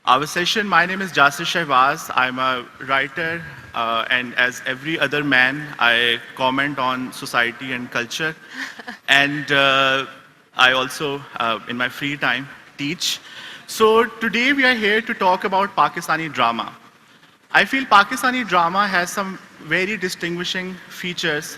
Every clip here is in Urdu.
our session. My name is Jasir Shehbaz. I'm a writer, and as every other man, I comment on society and culture. And I also, in my free time, teach. So today we are here to talk about Pakistani drama. I feel Pakistani drama has some very distinguishing features.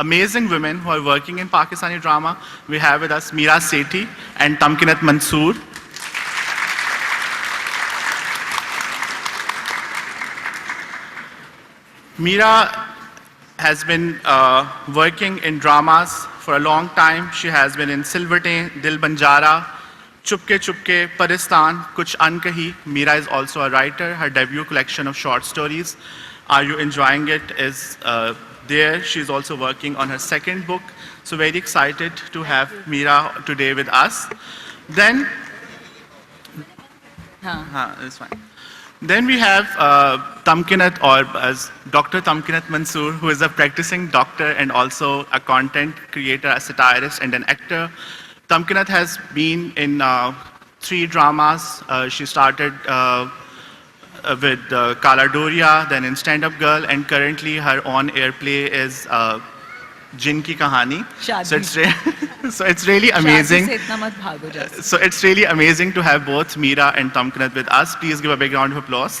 amazing women who are working in Pakistani drama. We have with us Meera Sethi and Tamkinat Mansoor. Meera has been working in dramas for a long time. She has been in Silvertain, Dil Banjara, Chupke Chupke, Paristan, Kuch Ankahi. Meera is also a writer. Her debut collection of short stories, Are You Enjoying It, is there. She's also working on her second book. So very excited to have Meera today with us. Then, it's fine. Then we have Tamkinat, or as Dr. Tamkinat Mansoor, who is a practicing doctor and also a content creator, a satirist and an actor. Tamkinat has been in 3 dramas. She started with Kala Doria, then in Stand Up Girl, and currently her on-air play is Jin Ki Kahani. So it's really amazing. So it's really amazing to have both Meera and Tamkinat with us. Please give a big round of applause.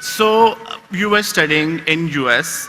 So you were studying in US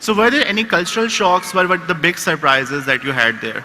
So were there any cultural shocks? What were the big surprises that you had there?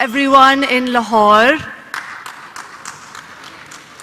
everyone in Lahore.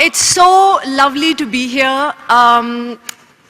It's so lovely to be here.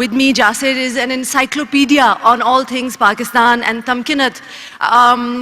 with me. Jasir is an encyclopedia on all things Pakistan. And Tamkinat,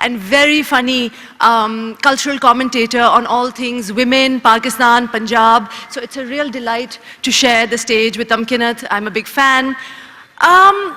and very funny cultural commentator on all things women, Pakistan, Punjab. So it's a real delight to share the stage with Tamkinat. I'm a big fan.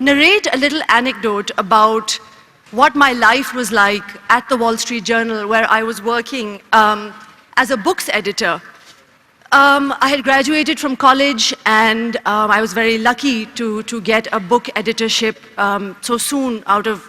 narrate a little anecdote about what my life was like at the Wall Street Journal, where I was working as a books editor. I had graduated from college and I was very lucky to get a book editorship so soon out of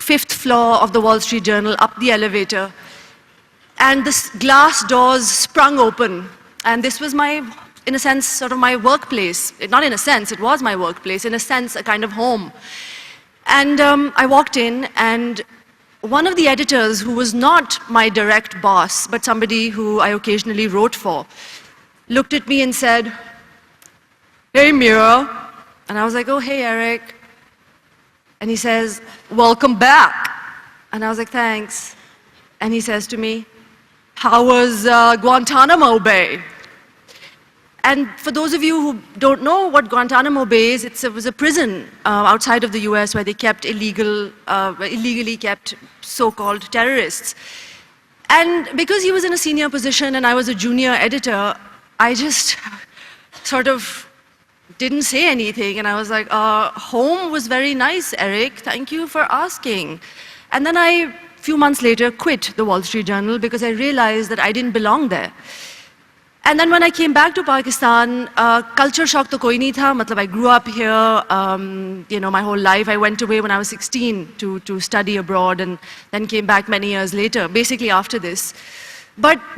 5th floor of the Wall Street Journal, up the elevator, and the glass doors sprung open, and this was my, in a sense, sort of my workplace. Not in a sense, it was my workplace. In a sense, a kind of home. And I walked in, and one of the editors, who was not my direct boss, but somebody who I occasionally wrote for, looked at me and said, "Hey, Meera." And I was like, "Oh, hey, Eric." And he says, "Welcome back." And I was like, thanks. And he says to me, how was Guantanamo Bay? And for those of you who don't know what Guantanamo Bay is, it was a prison outside of the US where they kept illegally kept so-called terrorists. And because he was in a senior position and I was a junior editor, I just sort of didn't say anything. And I was like, home was very nice, Eric. Thank you for asking. And then I, few months later, quit the Wall Street Journal because I realized that I didn't belong there. And then when I came back to Pakistan, culture shock to koi nahi tha. Matlab, I grew up here, my whole life. I went away when I was 16 to study abroad and then came back many years later, basically after this. But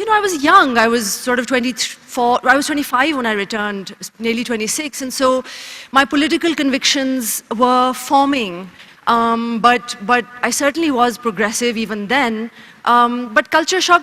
I was young. I was sort of 24, I was 25 when I returned, nearly 26, and so my political convictions were forming. But I certainly was progressive even then. But culture shock,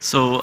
So,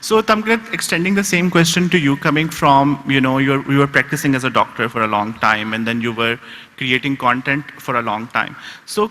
So, Tamkrit, extending the same question to you, coming from, you were practicing as a doctor for a long time, and then you were creating content for a long time. So,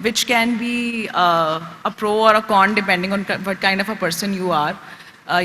which can be a pro or a con depending on what kind of a person you are,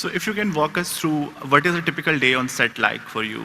So, if you can walk us through, what is a typical day on set like for you?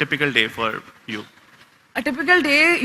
typical day for you? A typical day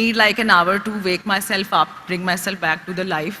need like an hour to wake myself up, bring myself back to the life.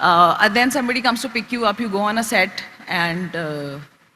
And then somebody comes to pick you up, you go on a set, and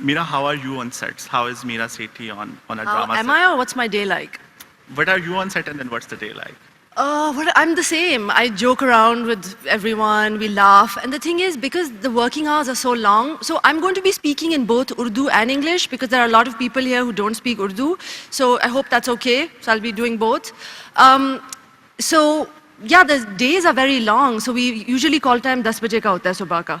Meera, how are you on sets? How is Meera Sethi on a drama Am set? I, or what's my day like? What are you on set, and then what's the day like? I'm the same. I joke around with everyone, we laugh. And the thing is, because the working hours are so long, so I'm going to be speaking in both Urdu and English, because there are a lot of people here who don't speak Urdu. So I hope that's okay. So I'll be doing both. So yeah, the days are very long. So we usually call time 10 baje ka hota hai subah ka.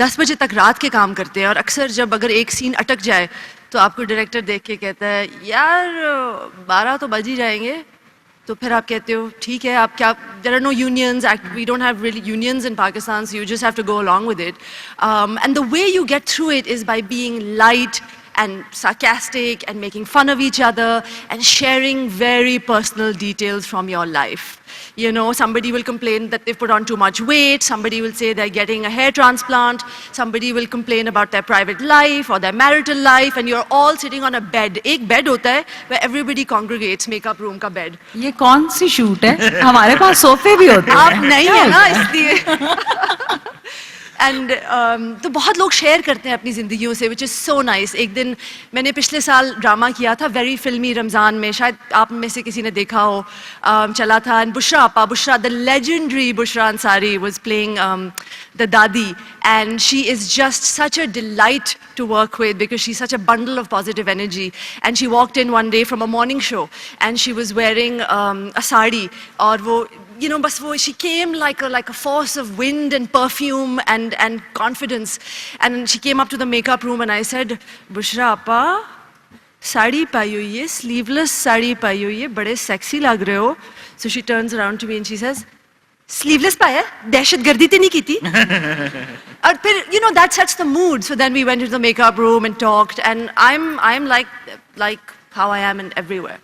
10 بجے تک رات کے کام کرتے ہیں, اور اکثر جب اگر ایک سین اٹک جائے تو آپ کو ڈائریکٹر دیکھ کے کہتا ہے یار 12 تو بج ہی جائیں گے, تو پھر آپ کہتے ہو ٹھیک ہے, آپ کیا, there are no unions, we don't have really unions in Pakistan, so you just have to go along with it. And the way you get through it is by being light and sarcastic and making fun of each other and sharing very personal details from your life. You know, somebody will complain that they've put on too much weight, somebody will say they're getting a hair transplant, somebody will complain about their private life or their marital life, and you're all sitting on a bed. Ek bed hota hai where everybody congregates, makeup room ka bed. یہ کون سی شوٹ ہے؟ ہمارے پاس صوفے بھی ہوتے ہیں. آپ نہیں ہے نا اس لیے. اینڈ تو بہت لوگ شیئر کرتے ہیں اپنی زندگیوں سے, وچ از سو نائس. ایک دن میں نے پچھلے سال ڈرامہ کیا تھا, ویری فلمی, رمضان میں, شاید آپ میں سے کسی نے دیکھا ہو, چلا تھا. And Bushra, the legendary Bushra Ansari was playing the Dadi, and she is just such a delight to work with because she's such a bundle of positive energy. And she walked in one day from a morning show and she was wearing a sari, aur wo, you know, bas wo, she came like a force of wind and perfume and confidence. And she came up to the makeup room and I said, Bushra appa, sari payi hui hai, sleeveless sari payi hui hai, bade sexy lag rahe ho. So she turns around to me and she says, sleeveless paya, dehshat gardi te nahi ki thi. And phir, you know, that sets the mood. So then we went into the makeup room and talked, and I'm like how I am in everywhere.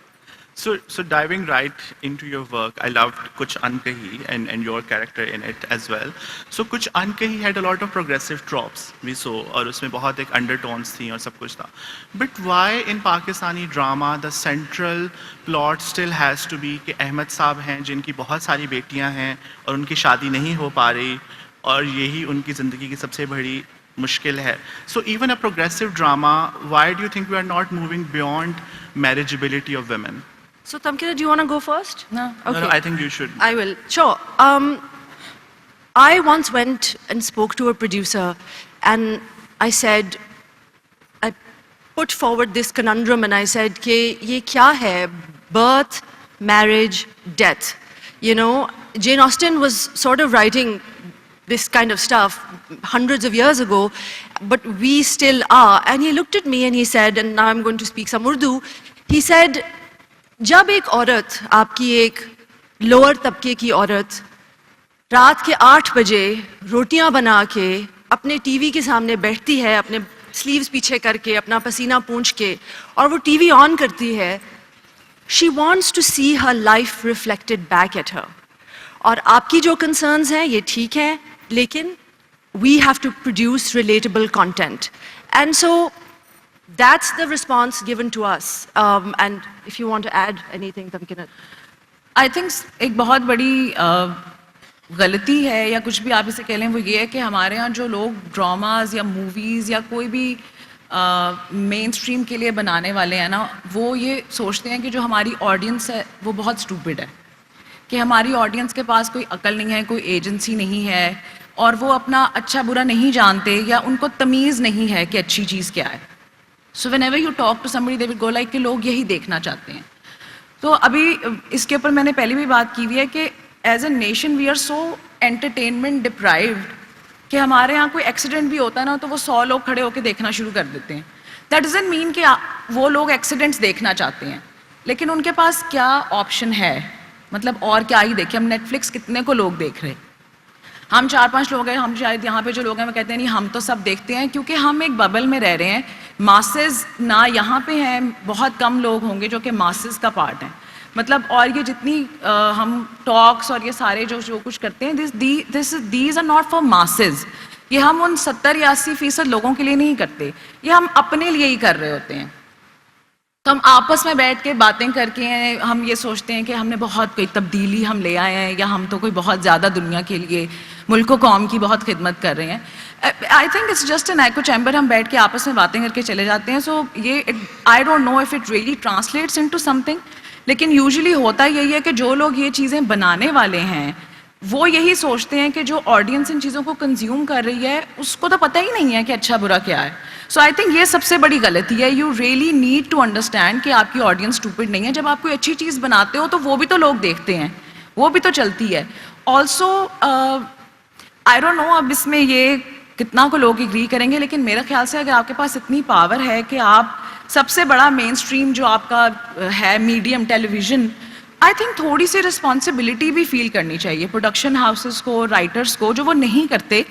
So diving right into your work, I loved Kuch Ankahi and your character in it as well. So Kuch Ankahi had a lot of progressive tropes we saw, اور اس میں بہت ایک undertones تھیں اور سب کچھ تھا. But why in Pakistani drama the central plot still has to be کہ احمد صاحب ہیں جن کی بہت ساری بیٹیاں ہیں اور ان کی شادی نہیں ہو پا رہی, اور یہی ان کی زندگی کی سب سے بڑی مشکل ہے. So even a progressive drama, why do you think we are not moving beyond marriageability of women? So Tamkina, do you want to go first? No. Okay. No, I think you should. I will. Sure. I once went and spoke to a producer and I said, I put forward this conundrum and I said, "Ke ye kya hai? Birth, marriage, death." You know, Jane Austen was sort of writing this kind of stuff hundreds of years ago, but we still are. And he looked at me and he said, and now I'm going to speak some Urdu, he said, جب ایک عورت, آپ کی ایک لوور طبقے کی عورت, رات کے 8 بجے روٹیاں بنا کے اپنے ٹی وی کے سامنے بیٹھتی ہے, اپنے سلیوز پیچھے کر کے, اپنا پسینہ پونچھ کے, اور وہ ٹی وی آن کرتی ہے, she wants to see her life reflected back at her. اور آپ کی جو کنسرنز ہیں یہ ٹھیک ہیں, لیکن we have to produce relatable content. And so that's the response given to us. And if you want to add anything, Tamkina. I think ایک بہت بڑی غلطی ہے یا کچھ بھی آپ اسے کہہ لیں, وہ یہ ہے کہ ہمارے ہاں جو لوگ ڈراماز یا موویز یا کوئی بھی مین اسٹریم کے لیے بنانے والے ہیں نا, وہ یہ سوچتے ہیں کہ جو ہماری آڈینس ہے وہ بہت اسٹوپڈ ہے, کہ ہماری آڈینس کے پاس کوئی عقل نہیں ہے, کوئی ایجنسی نہیں ہے, اور وہ اپنا اچھا برا نہیں جانتے یا ان کو تمیز نہیں ہے کہ اچھی چیز کیا ہے. So whenever you talk to somebody, they will go like کہ لوگ یہی دیکھنا چاہتے ہیں. تو ابھی اس کے اوپر میں نے پہلے بھی بات کی ہوئی ہے کہ as a nation we are so entertainment deprived کہ ہمارے یہاں کوئی ایکسیڈنٹ بھی ہوتا ہے نا تو وہ 100 لوگ کھڑے ہو کے دیکھنا شروع کر دیتے ہیں. دیٹ ڈزنٹ مین کہ وہ لوگ ایکسیڈنٹس دیکھنا چاہتے ہیں, لیکن ان کے پاس کیا آپشن ہے, مطلب اور کیا ہی دیکھیں. ہم نیٹ فلکس کتنے کو لوگ دیکھ رہے, ہم 4-5 لوگ ہیں, ہم شاید یہاں پہ جو لوگ ہیں وہ کہتے ہیں نہیں ہم تو سب دیکھتے ہیں, کیونکہ ہم ایک ببل میں رہ رہے ہیں. ماسز نہ یہاں پہ ہیں, بہت کم لوگ ہوں گے جو کہ ماسز کا پارٹ ہیں. مطلب اور یہ جتنی ہم ٹاکس اور یہ سارے جو کچھ کرتے ہیں, these are not for masses. یہ ہم ان 70 یا 80% لوگوں کے لیے نہیں کرتے, یہ ہم اپنے لیے ہی کر رہے ہوتے ہیں. تو ہم آپس میں بیٹھ کے باتیں کر کے ہم یہ سوچتے ہیں کہ ہم نے بہت کوئی تبدیلی ہم لے آئے ہیں, یا ہم تو کوئی بہت زیادہ دنیا کے لیے, ملک و قوم کی بہت خدمت کر رہے ہیں. I think it's just an echo chamber, ہم بیٹھ کے آپس میں باتیں کر کے چلے جاتے ہیں. سو یہ I don't know if it really translates into something, لیکن یوزلی ہوتا یہی ہے کہ جو لوگ یہ چیزیں بنانے والے ہیں وہ یہی سوچتے ہیں کہ جو آڈینس ان چیزوں کو کنزیوم کر رہی ہے اس کو تو پتہ ہی نہیں ہے کہ اچھا برا کیا ہے. سو آئی تھنک یہ سب سے بڑی غلطی ہے. You really need to understand کہ آپ کی آڈینس اسٹوپڈ نہیں ہے. جب آپ کوئی اچھی چیز بناتے ہو تو وہ بھی تو لوگ دیکھتے ہیں, وہ بھی تو چلتی ہے. آلسو آئی ڈونٹ نو اب اس میں یہ کتنا کو لوگ اگری کریں گے, لیکن میرا خیال سے اگر آپ کے پاس اتنی پاور ہے کہ آپ سب سے بڑا مین اسٹریم جو آپ کا ہے medium television, I think تھوڑی سی رسپانسبلٹی بھی فیل کرنی چاہیے پروڈکشن ہاؤسز کو, رائٹرس کو, جو وہ نہیں کرتے,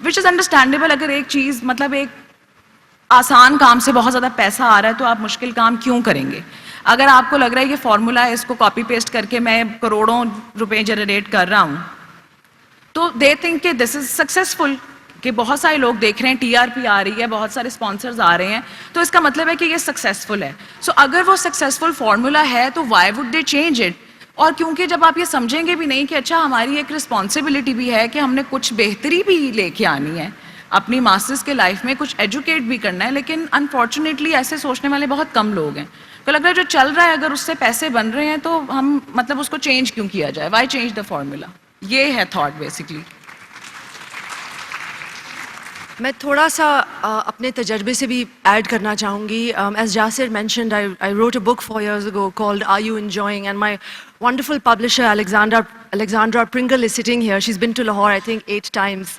وچ از انڈرسٹینڈیبل. اگر ایک چیز مطلب ایک آسان کام سے بہت زیادہ پیسہ آ رہا ہے تو آپ مشکل کام کیوں کریں گے؟ اگر آپ کو لگ رہا ہے کہ فارمولا ہے, اس کو کاپی پیسٹ کر کے میں کروڑوں روپے جنریٹ کر رہا ہوں, تو دے تھنک کہ دس از سکسیزفل, کہ بہت سارے لوگ دیکھ رہے ہیں, ٹی آر پی آ رہی ہے, بہت سارے اسپانسرز آ رہے ہیں, تو اس کا مطلب ہے کہ یہ سکسیزفل ہے. سو اگر وہ سکسیزفل فارمولا ہے تو Y would they change it? اور کیونکہ جب آپ یہ سمجھیں گے بھی نہیں کہ اچھا ہماری ایک رسپانسبلٹی بھی ہے کہ ہم نے کچھ بہتری بھی لے کے آنی ہے اپنی ماسٹرز کے لائف میں, کچھ ایجوکیٹ بھی کرنا ہے, لیکن انفارچونیٹلی ایسے سوچنے والے بہت کم لوگ ہیں. تو لگ رہا ہے جو چل رہا ہے اگر اس سے پیسے بن رہے ہیں تو ہم مطلب اس کو چینج کیوں کیا جائے, وائی چینج دا فارمولا. یہ ہے تھاٹ بیسکلی. میں تھوڑا سا اپنے تجربے سے بھی ایڈ کرنا چاہوں گی. As Jasir mentioned, I wrote a book 4 years ago called Are You Enjoying? And my wonderful publisher Alexandra Pringle is sitting here. She's been to Lahore I think 8 times.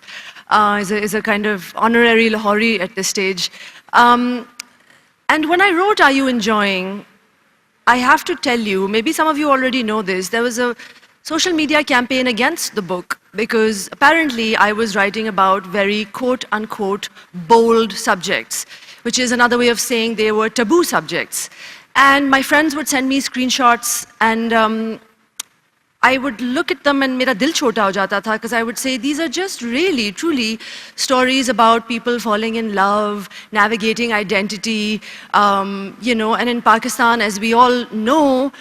Is a kind of honorary Lahori at this stage. And when I wrote Are You Enjoying? I have to tell you, maybe some of you already know this, there was a social media campaign against the book because apparently I was writing about very quote-unquote bold subjects, which is another way of saying they were taboo subjects. And my friends would send me screenshots and I would look at them and mera dil chhota ho jata tha because I would say these are just really, truly stories about people falling in love, navigating identity, and in Pakistan, as we all know,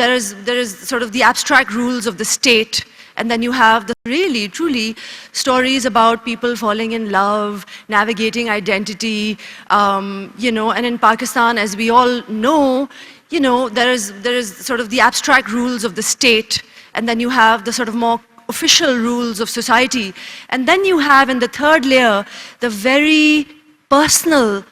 there is sort of the abstract rules of the state. And then you have the really, truly stories about people falling in love, navigating identity, and in Pakistan, as we all know, there is sort of the abstract rules of the state, and then you have the sort of more official rules of society. And then you have in the third layer, the very personal,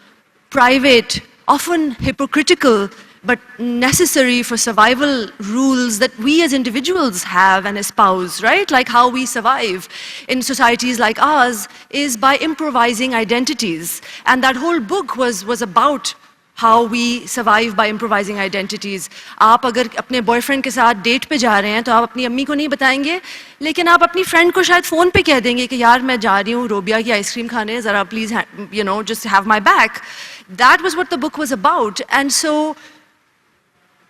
private, often hypocritical, but necessary for survival rules that we as individuals have and espouse, right? Like how we survive in societies like ours is by improvising identities. And that whole book was about how we survive by improvising identities. آپ اگر اپنے بوائے فرینڈ کے ساتھ ڈیٹ پہ جا رہے ہیں تو آپ اپنی امی کو نہیں بتائیں گے, لیکن آپ اپنی فرینڈ کو شاید فون پہ کہہ دیں گے کہ یار میں جا رہی ہوں روبیا کی آئس کریم کھانے, ذرا please just have my back. That was what the book was about. And so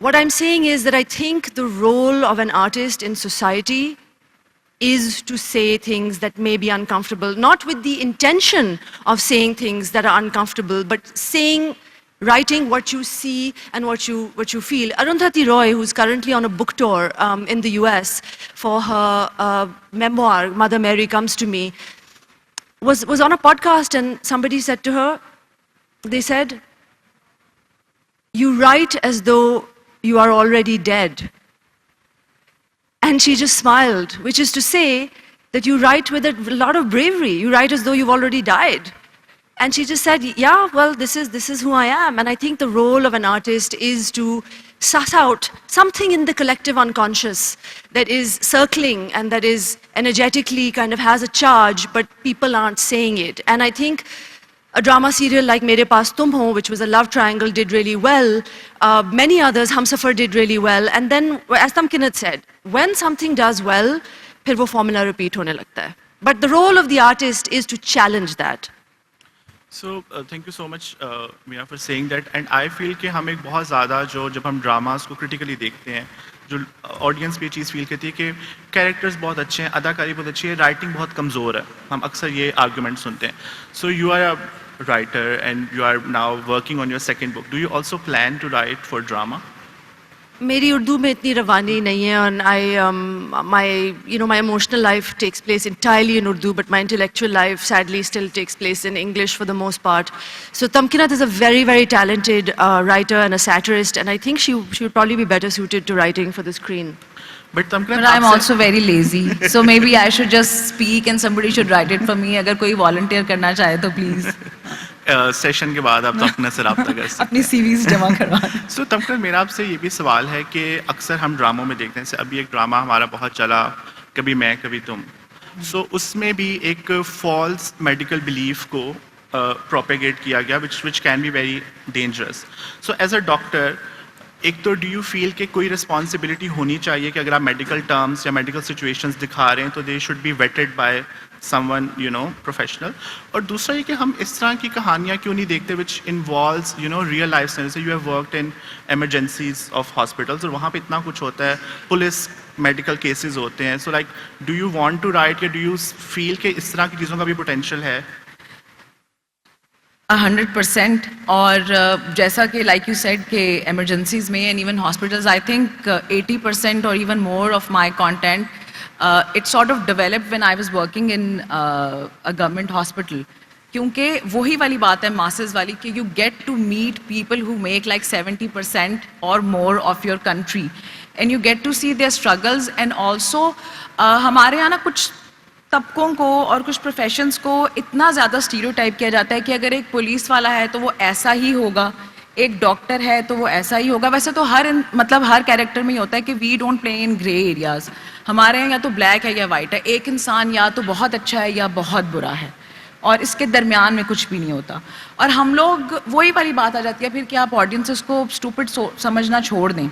what I'm saying is that I think the role of an artist in society is to say things that may be uncomfortable, not with the intention of saying things that are uncomfortable, but writing what you see and what you feel. Arundhati Roy, who's currently on a book tour in the US for her memoir, Mother Mary Comes to Me, was on a podcast and somebody said to her, they said, "You write as though you are already dead." And she just smiled, which is to say that you write with a lot of bravery. You write as though you've already died. And she just said, yeah, well, this is who I am. And I think the role of an artist is to suss out something in the collective unconscious that is circling and that is energetically kind of has a charge, but people aren't saying it. And I think a drama serial like Mere Paas Tum Ho, which was a love triangle, did really well. Many others, Humsafar did really well. And then, as Tamkinat said, when something does well, phir wo formula repeat hone lagta hai. But the role of the artist is to challenge that. So thank you so much, Mia, for saying that. And I feel کہ ہم ایک بہت زیادہ جب ہم ڈراماز کو کرٹیکلی دیکھتے ہیں, جو آڈینس بھی یہ چیز فیل کرتی ہے کہ کیریکٹرز بہت اچھے ہیں, اداکاری بہت اچھی ہے, رائٹنگ بہت کمزور ہے. ہم اکثر یہ آرگومنٹ سنتے ہیں. So you are a writer and you are now working on your second book. Do you also plan to write for drama? میری اردو میں اتنی روانی نہیں ہے, اور my emotional life takes place entirely in Urdu, but my intellectual life sadly still takes place in English for the most part. So Tamkinat is a very, very talented writer and a satirist, and I think she would probably be better suited to writing for the screen. But Tamkinat, I'm also very lazy, so maybe I should just speak and somebody should write it for me. اگر کوئی volunteer کرنا چاہے تو please. سیشن کے بعد آپ تمکنت سے رابطہ کر سکتے اپنی سی ویز جمع کروا. سو تمکنت, میرا آپ سے یہ بھی سوال ہے کہ اکثر ہم ڈراموں میں دیکھتے ہیں, ابھی ایک ڈرامہ ہمارا بہت چلا, کبھی میں کبھی تم. سو اس میں بھی ایک فالس میڈیکل بلیف کو پروپیگیٹ کیا گیا which can be very dangerous. So as a doctor ایک تو ڈو یو فیل کہ کوئی رسپانسبلٹی ہونی چاہیے کہ اگر آپ میڈیکل ٹرمس یا میڈیکل سچویشنز دکھا رہے ہیں تو they should be vetted by someone professional. اور دوسرا یہ کہ ہم اس طرح کی کہانیاں کیوں نہیں دیکھتے which involves real life sense. You have worked in emergencies of hospitals اور وہاں پہ اتنا کچھ ہوتا ہے, پولیس میڈیکل کیسز ہوتے ہیں. So like do you want to write یا ڈو یو فیل کہ اس طرح کی چیزوں کا بھی پوٹینشیل ہے؟ 100%. اور جیسا کہ لائک یو سیڈ کہ ایمرجنسیز میں and even hospitals, I think 80% اور even more of my content it sort of developed when I was working in government hospital. کیونکہ وہی والی بات ہے ماسز والی کہ you get to meet people who make like 70% اور more of your country and you get to see their struggles. And also ہمارے یہاں نا کچھ طبقوں کو اور کچھ پروفیشنز کو اتنا زیادہ اسٹیریوٹائپ کیا جاتا ہے کہ اگر ایک پولیس والا ہے تو وہ ایسا ہی ہوگا, ایک ڈاکٹر ہے تو وہ ایسا ہی ہوگا. ویسے تو ہر کیریکٹر میں یہ ہوتا ہے کہ we don't play in grey areas. ہمارے یہاں یا تو بلیک ہے یا وائٹ ہے, ایک انسان یا تو بہت اچھا ہے یا بہت برا ہے, اور اس کے درمیان میں کچھ بھی نہیں ہوتا. اور ہم لوگ وہی والی بات آ جاتی ہے پھر کہ آپ آڈینسز کو اسٹوپڈ سمجھنا چھوڑ دیں.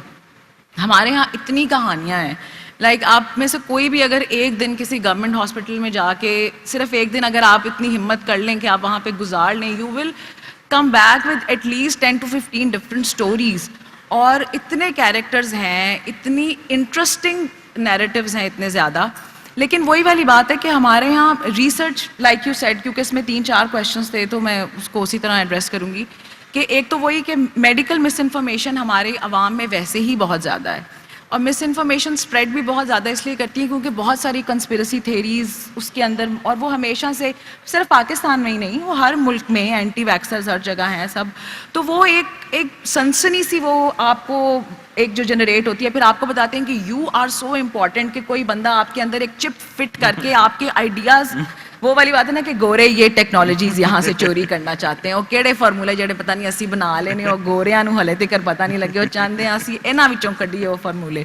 ہمارے یہاں اتنی کہانیاں ہیں, لائک آپ میں سے کوئی بھی اگر ایک دن کسی گورنمنٹ ہاسپٹل میں جا کے صرف ایک دن اگر آپ اتنی ہمت کر لیں کہ آپ وہاں پہ گزار لیں, you will come back with at least 10 to 15 different stories. اور اتنے کیریکٹرز ہیں, اتنی انٹرسٹنگ نیریٹیوز ہیں, اتنے زیادہ. لیکن وہی والی بات ہے کہ ہمارے یہاں ریسرچ لائک یو سیڈ, کیونکہ اس میں 3-4 کویشچنس تھے تو میں اس کو اسی طرح ایڈریس کروں گی کہ ایک تو وہی کہ میڈیکل مس انفارمیشن ہمارے عوام میں ویسے ہی بہت زیادہ ہے, اور مس انفارمیشن اسپریڈ بھی بہت زیادہ اس لیے کرتی ہے کیونکہ بہت ساری کنسپیرسی تھیریز اس کے اندر, اور وہ ہمیشہ سے صرف پاکستان میں ہی نہیں, وہ ہر ملک میں اینٹی ویکسرز ہر جگہ ہیں سب. تو وہ ایک سنسنی سی وہ آپ کو ایک جو جنریٹ ہوتی ہے, پھر آپ کو بتاتے ہیں کہ یو آر سو امپورٹنٹ کہ کوئی بندہ آپ کے اندر ایک چپ فٹ کر کے آپ کے آئیڈیاز, وہ والی بات ہے نا کہ گورے یہ ٹیکنالوجیز یہاں سے چوری کرنا چاہتے ہیں, وہ کہڑے فارمولے جڑے پتہ نہیں اسی بنا لینے, اور گوریاں نو ہلے تک پتہ نہیں لگے وہ چاہتے ہیں اسی انہاں وچوں کڈیے وہ فارمولے.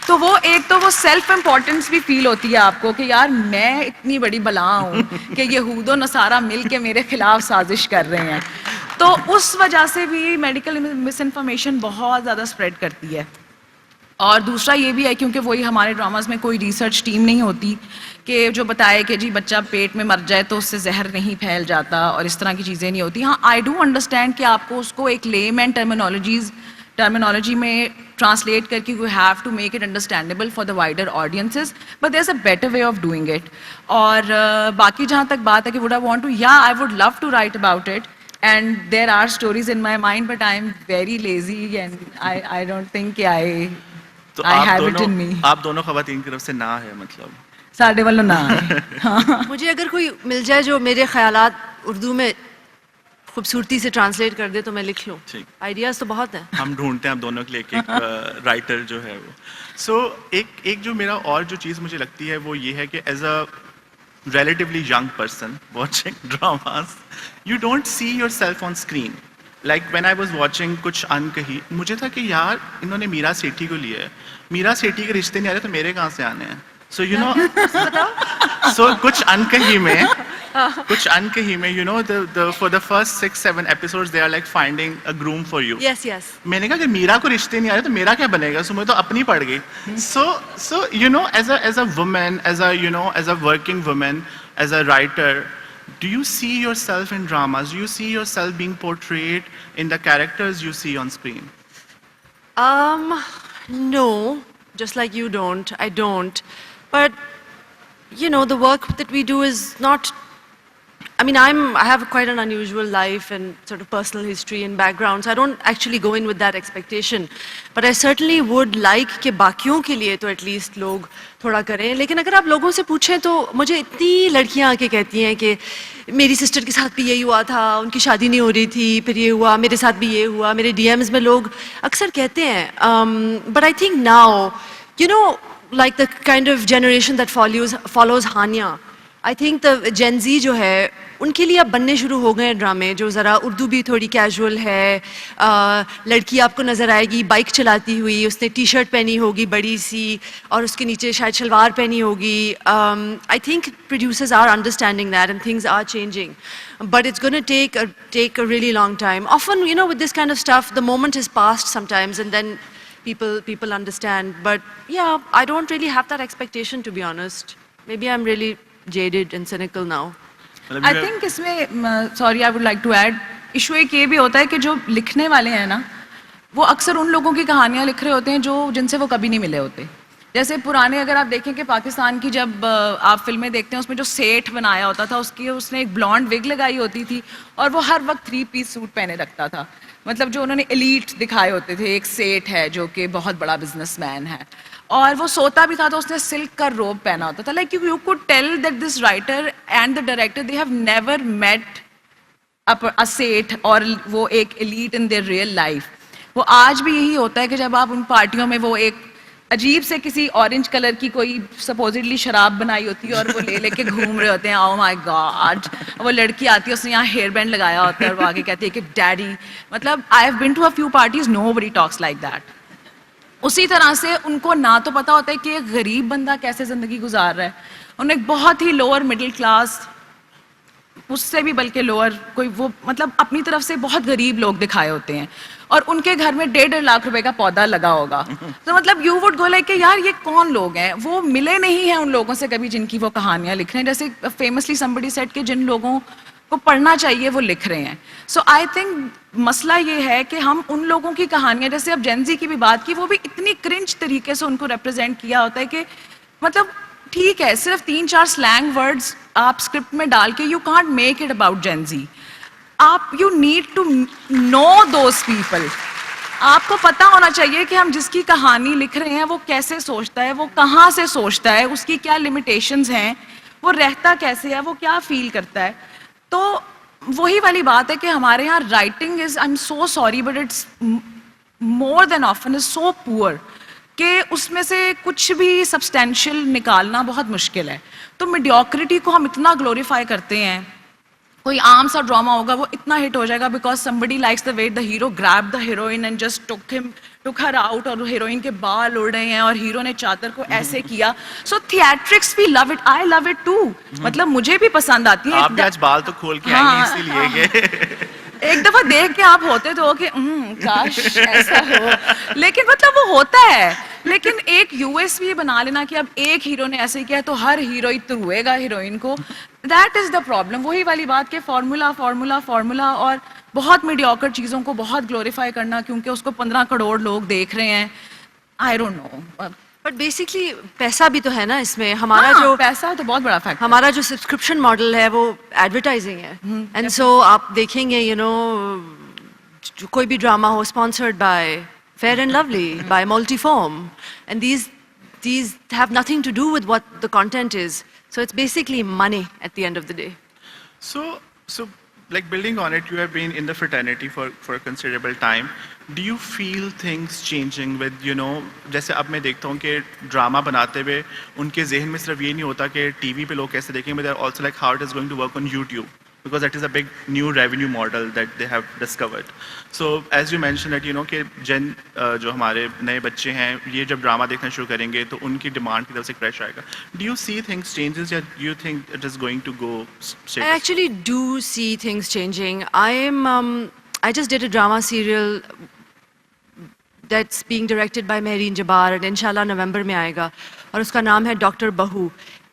تو وہ ایک تو وہ سیلف امپورٹنس بھی فیل ہوتی ہے آپ کو کہ یار میں اتنی بڑی بلا ہوں کہ یہود و نصارہ مل کے میرے خلاف سازش کر رہے ہیں. تو اس وجہ سے بھی میڈیکل مس انفارمیشن بہت زیادہ اسپریڈ کرتی ہے. اور دوسرا یہ بھی ہے کیونکہ وہی ہمارے ڈراماز میں کوئی ریسرچ ٹیم نہیں ہوتی کہ جو بتائے کہ جی بچہ پیٹ میں مر جائے تو اس سے زہر نہیں پھیل جاتا, اور اس طرح کی چیزیں نہیں ہوتی. ہاں آئی ڈو انڈرسٹینڈ کہ آپ کو اس کو ایک لیم اینڈ ٹرمینالوجی میں ٹرانسلیٹ کر کے you have to make it understandable for the wider audiences, but there is a better way of doing it. اور باقی جہاں تک بات ہے کہ وڈ آئی وانٹ ٹو, یا I would love to write about it, and there are stories in my mind, but I'm very lazy and I don't think I have it in me. آپ دونوں خواتین کی طرف سے نہ ہے مطلب ساڈے والوں نہ ہے. مجھے اگر کوئی مل جائے جو میرے خیالات اردو میں خوبصورتی سے ٹرانسلیٹ کر دے تو میں لکھ لوں. آئیڈیاز تو بہت ہیں, ہم ڈھونڈتے ہیں آپ دونوں کے لیے ایک رائٹر جو ہے وہ. سو ایک جو میرا اور جو چیز مجھے لگتی ہے وہ یہ ہے کہ as a relatively young person watching dramas, you don't see yourself on screen. Like when I was watching کچھ انکہی, مجھے تھا کہ یار انہوں نے میرا سیٹھی کو لیا ہے, میرا سیٹھی کے رشتے نہیں آ رہے تو میرے کہاں سے آنے ہیں. So you know, so کچھ انکہی میں you know for the first 6-7 episodes they are like finding a groom for you. yes yes. میں نے کہا کہ میرا کو رشتے نہیں آ رہے تو میرا کیا بنے گا, سو مجھے تو اپنی پڑ گئی. So you know, as a woman, as a working woman, as a writer, do you see yourself in dramas? Do you see yourself being portrayed in the characters you see on screen? No, just like you don't, I don't. But you know, the work that we do is not, I mean, I have quite an unusual life and sort of personal history and background, so I don't actually go in with that expectation. But I certainly would like کہ باقیوں کے لیے تو at least لوگ تھوڑا کریں. لیکن اگر آپ لوگوں سے پوچھیں تو مجھے اتنی لڑکیاں آ کے کہتی ہیں کہ میری سسٹر کے ساتھ بھی یہی ہوا تھا, ان کی شادی نہیں ہو رہی تھی, پھر یہ ہوا, میرے ساتھ بھی یہ ہوا. میرے DMs میں لوگ اکثر کہتے ہیں. But I think now, you know, like the kind of generation that follows Hania, I think the Gen Z جو ہے ان کے لیے اب بننے شروع ہو گئے ہیں ڈرامے جو ذرا اردو بھی تھوڑی کیجول ہے. لڑکی آپ کو نظر آئے گی بائک چلاتی ہوئی, اس نے ٹی شرٹ پہنی ہوگی بڑی سی اور اس کے نیچے شاید شلوار پہنی ہوگی. I think producers are understanding that and things are changing, but it's going to take a really long time. Often, you know, with this kind of stuff, the moment is past sometimes, and then people understand. But yeah, I don't really have that expectation, to be honest. Maybe I'm really jaded and cynical now. I think اس میں sorry I would like to add issue ایک یہ بھی ہوتا ہے کہ جو لکھنے والے ہیں نا وہ اکثر ان لوگوں کی کہانیاں لکھ رہے ہوتے ہیں جن سے وہ کبھی نہیں ملے ہوتے. جیسے پرانے اگر آپ دیکھیں کہ پاکستان کی جب آپ فلمیں دیکھتے ہیں اس میں جو سیٹھ بنایا ہوتا تھا اس نے ایک بلانڈ وگ لگائی ہوتی تھی اور وہ ہر وقت 3 پیس سوٹ پہنے رکھتا تھا. مطلب جو انہوں نے ایلیٹ دکھائے ہوتے تھے, ایک سیٹھ ہے جو کہ بہت بڑا بزنس مین ہے اور وہ سوتا بھی تھا تو اس نے سلک کا روب پہنا ہوتا تھا. Like you could tell that this writer and the director they have never met a seth اور وہ ایک elite in their real life. وہ آج بھی یہی ہوتا ہے کہ جب آپ ان پارٹیوں میں وہ ایک عجیب سے کسی اورنج کلر کی کوئی سپوزڈلی شراب بنائی ہوتی ہے اور وہ لے کے گھوم رہے ہوتے ہیں, او مائی گاڈ, وہ لڑکی آتی ہے اس نے یہاں ہیئر بینڈ لگایا ہوتا ہے اور وہ آگے کہتی ہے کہ ڈیڈی. مطلب I have been to a few parties, no buddy talks like that. اسی طرح سے ان کو نہ تو پتا ہوتا ہے کہ ایک غریب بندہ کیسے زندگی گزار رہا ہے, انہیں ایک بہت ہی لوور مڈل کلاس, اس سے بھی بلکہ لوور کوئی وہ مطلب اپنی طرف سے بہت غریب لوگ دکھائے ہوتے ہیں اور ان کے گھر میں 1.5 لاکھ روپے کا پودا لگا ہوگا. تو مطلب یو وڈ گو لائک کہ یار یہ کون لوگ ہیں, وہ ملے نہیں ہیں ان لوگوں سے کبھی جن کی وہ کہانیاں لکھ رہے ہیں. جیسے فیمسلی somebody said کہ جن لوگوں کو پڑھنا چاہیے وہ لکھ رہے ہیں. سو آئی تھنک مسئلہ یہ ہے کہ ہم ان لوگوں کی کہانیاں, جیسے اب جین زی کی بھی بات کی, وہ بھی اتنی کرنچ طریقے سے ان کو ریپرزینٹ کیا ہوتا ہے کہ مطلب ٹھیک ہے صرف 3-4 سلینگ ورڈز آپ اسکرپٹ میں ڈال کے you can't make it about Gen Z. آپ you need to know those people. آپ کو پتہ ہونا چاہیے کہ ہم جس کی کہانی لکھ رہے ہیں وہ کیسے سوچتا ہے, وہ کہاں سے سوچتا ہے, اس کی کیا لمیٹیشنز ہیں, وہ رہتا کیسے ہے, وہ کیا فیل کرتا ہے. تو وہی والی بات ہے کہ ہمارے یہاں writing is, I am so sorry but it's more than often is so poor کہ اس میں سے کچھ بھی سبسٹینشیل نکالنا بہت مشکل ہے. تو میڈیوکریٹی کو ہم اتنا گلوریفائی کرتے ہیں. کوئی عام سا ڈرامہ ہوگا وہ اتنا ہٹ ہو جائے گا because somebody likes the way the hero grabbed the heroine and just took her out, اور ہیروئن کے بال اڑ رہے ہیں اور ہیرو نے چادر کو ایسے کیا. So theatrics we love it, I love it too. مطلب مجھے بھی پسند آتی ہے. آپ بھی آج بال تو کھول کے آئیں گے اسی لیے کہ ایک دفعہ دیکھ کے آپ ہوتے تو کہ کاش ایسا ہو, لیکن مطلب وہ ہوتا ہے. لیکن ایک یو ایس بی بنا لینا کہ اب ایک ہیرو نے ایسے کیا تو ہر ہیرو تروے گا ہیروئن کو, دیٹ از دا پرابلم. وہی والی بات کہ فارمولا اور بہت میڈیوکر چیزوں کو بہت گلوریفائی کرنا کیونکہ اس کو 15 کروڑ لوگ دیکھ رہے ہیں. I don't know, but basically پیسہ بھی تو ہے نا اس میں. ہمارا جو پیسہ تو بہت بڑا فیکٹر, ہمارا جو سبسکرپشن ماڈل ہے وہ ایڈورٹائزنگ ہے. اینڈ سو آپ دیکھیں گے کوئی بھی ڈرامہ ہو sponsored by Fair and Lovely, by multi form, and these have nothing to do with what the content is. So it's basically money at the end of the day. So like building on it, you have been in the fraternity for a considerable time. Do you feel things changing with, جیسے اب میں دیکھتا ہوں کہ ڈرامہ بناتے ہوئے ان کے ذہن میں صرف یہ نہیں ہوتا کہ ٹی وی پہ لوگ کیسے دیکھیں گے, but they're also like how it is going to work on YouTube, because that is a big new revenue model that they have discovered. So as you mentioned that کہ جن جو ہمارے نئے بچے ہیں یہ جب ڈرامہ دیکھنا شروع کریں گے تو ان کی ڈیمانڈ کی طرف سے کریش آئے گا. Do you see things changes, or do you think it is going to go straight? I actually do see things changing. I just did a drama serial that's being directed by Mehreen Jabbar, and inshallah نومبر میں آئے گا, اور اس کا نام ہے ڈاکٹر بہو.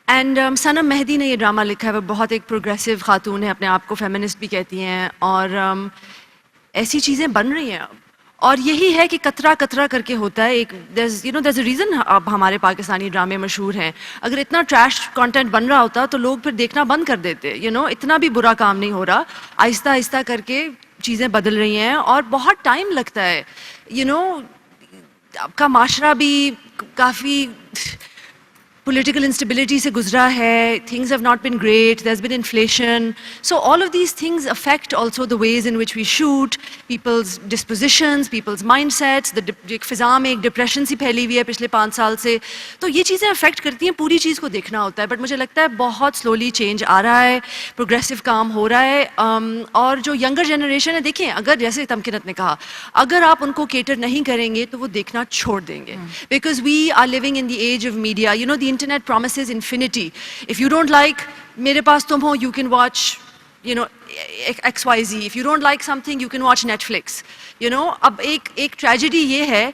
اینڈ سنم مہدی نے یہ ڈرامہ لکھا ہے. وہ بہت ایک پروگریسو خاتون ہے, اپنے آپ کو فیمنسٹ بھی کہتی ہیں, اور ایسی چیزیں بن رہی ہیں اب. اور یہی ہے کہ قطرہ قطرہ کر کے ہوتا ہے. ایک there's a reason اب ہمارے پاکستانی ڈرامے مشہور ہیں. اگر اتنا ٹریش کانٹینٹ بن رہا ہوتا تو لوگ پھر دیکھنا بند کر دیتے. اتنا بھی برا کام نہیں ہو رہا. آہستہ آہستہ کر کے چیزیں بدل رہی ہیں اور بہت ٹائم لگتا ہے. آپ کا معاشرہ بھی کافی political instability se guzra hai, things have not been great, there's been inflation. So all of these things affect also the ways in which we shoot, people's dispositions, people's mindsets, ek fiza mein ek depression si phaili hui hai pichle 5 saal se. To ye cheezein affect karti hain, puri cheez ko dekhna hota hai, but mujhe lagta hai bahut slowly change aa raha hai, progressive kaam ho raha hai. Aur jo younger generation hai, dekhiye agar jaise Tamkinat ne kaha, agar aap unko cater nahi karenge to wo dekhna chhod denge, because we are living in the age of media. You know, the internet promises infinity. If you don't like mere paas tum ho, you can watch, you know, XYZ. If you don't like something, you can watch Netflix. You know, ab ek tragedy ye hai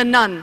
The Nun.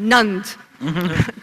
Nand.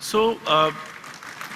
So,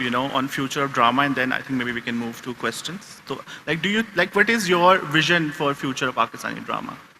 you know, on future of drama, and then I think maybe we can move to questions. So, like, do you like what is your vision for future of Pakistani drama?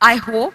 I hope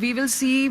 we will see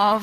of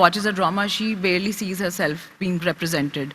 watches a drama she barely sees herself being represented,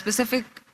specific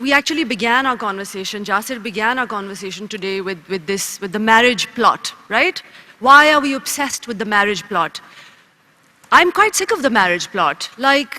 we actually began our conversation, Jasir began our conversation today with the marriage plot, right? Why are we obsessed with the marriage plot? I'm quite sick of the marriage plot. Like,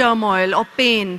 turmoil or pain,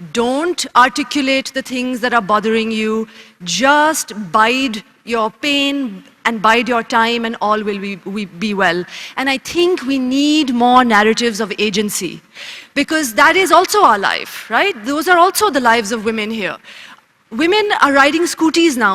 don't articulate the things that are bothering you, just bide your pain and bide your time and all will be well. And I think we need more narratives of agency because that is also our life, right? Those are also the lives of women here. Women are riding scooties now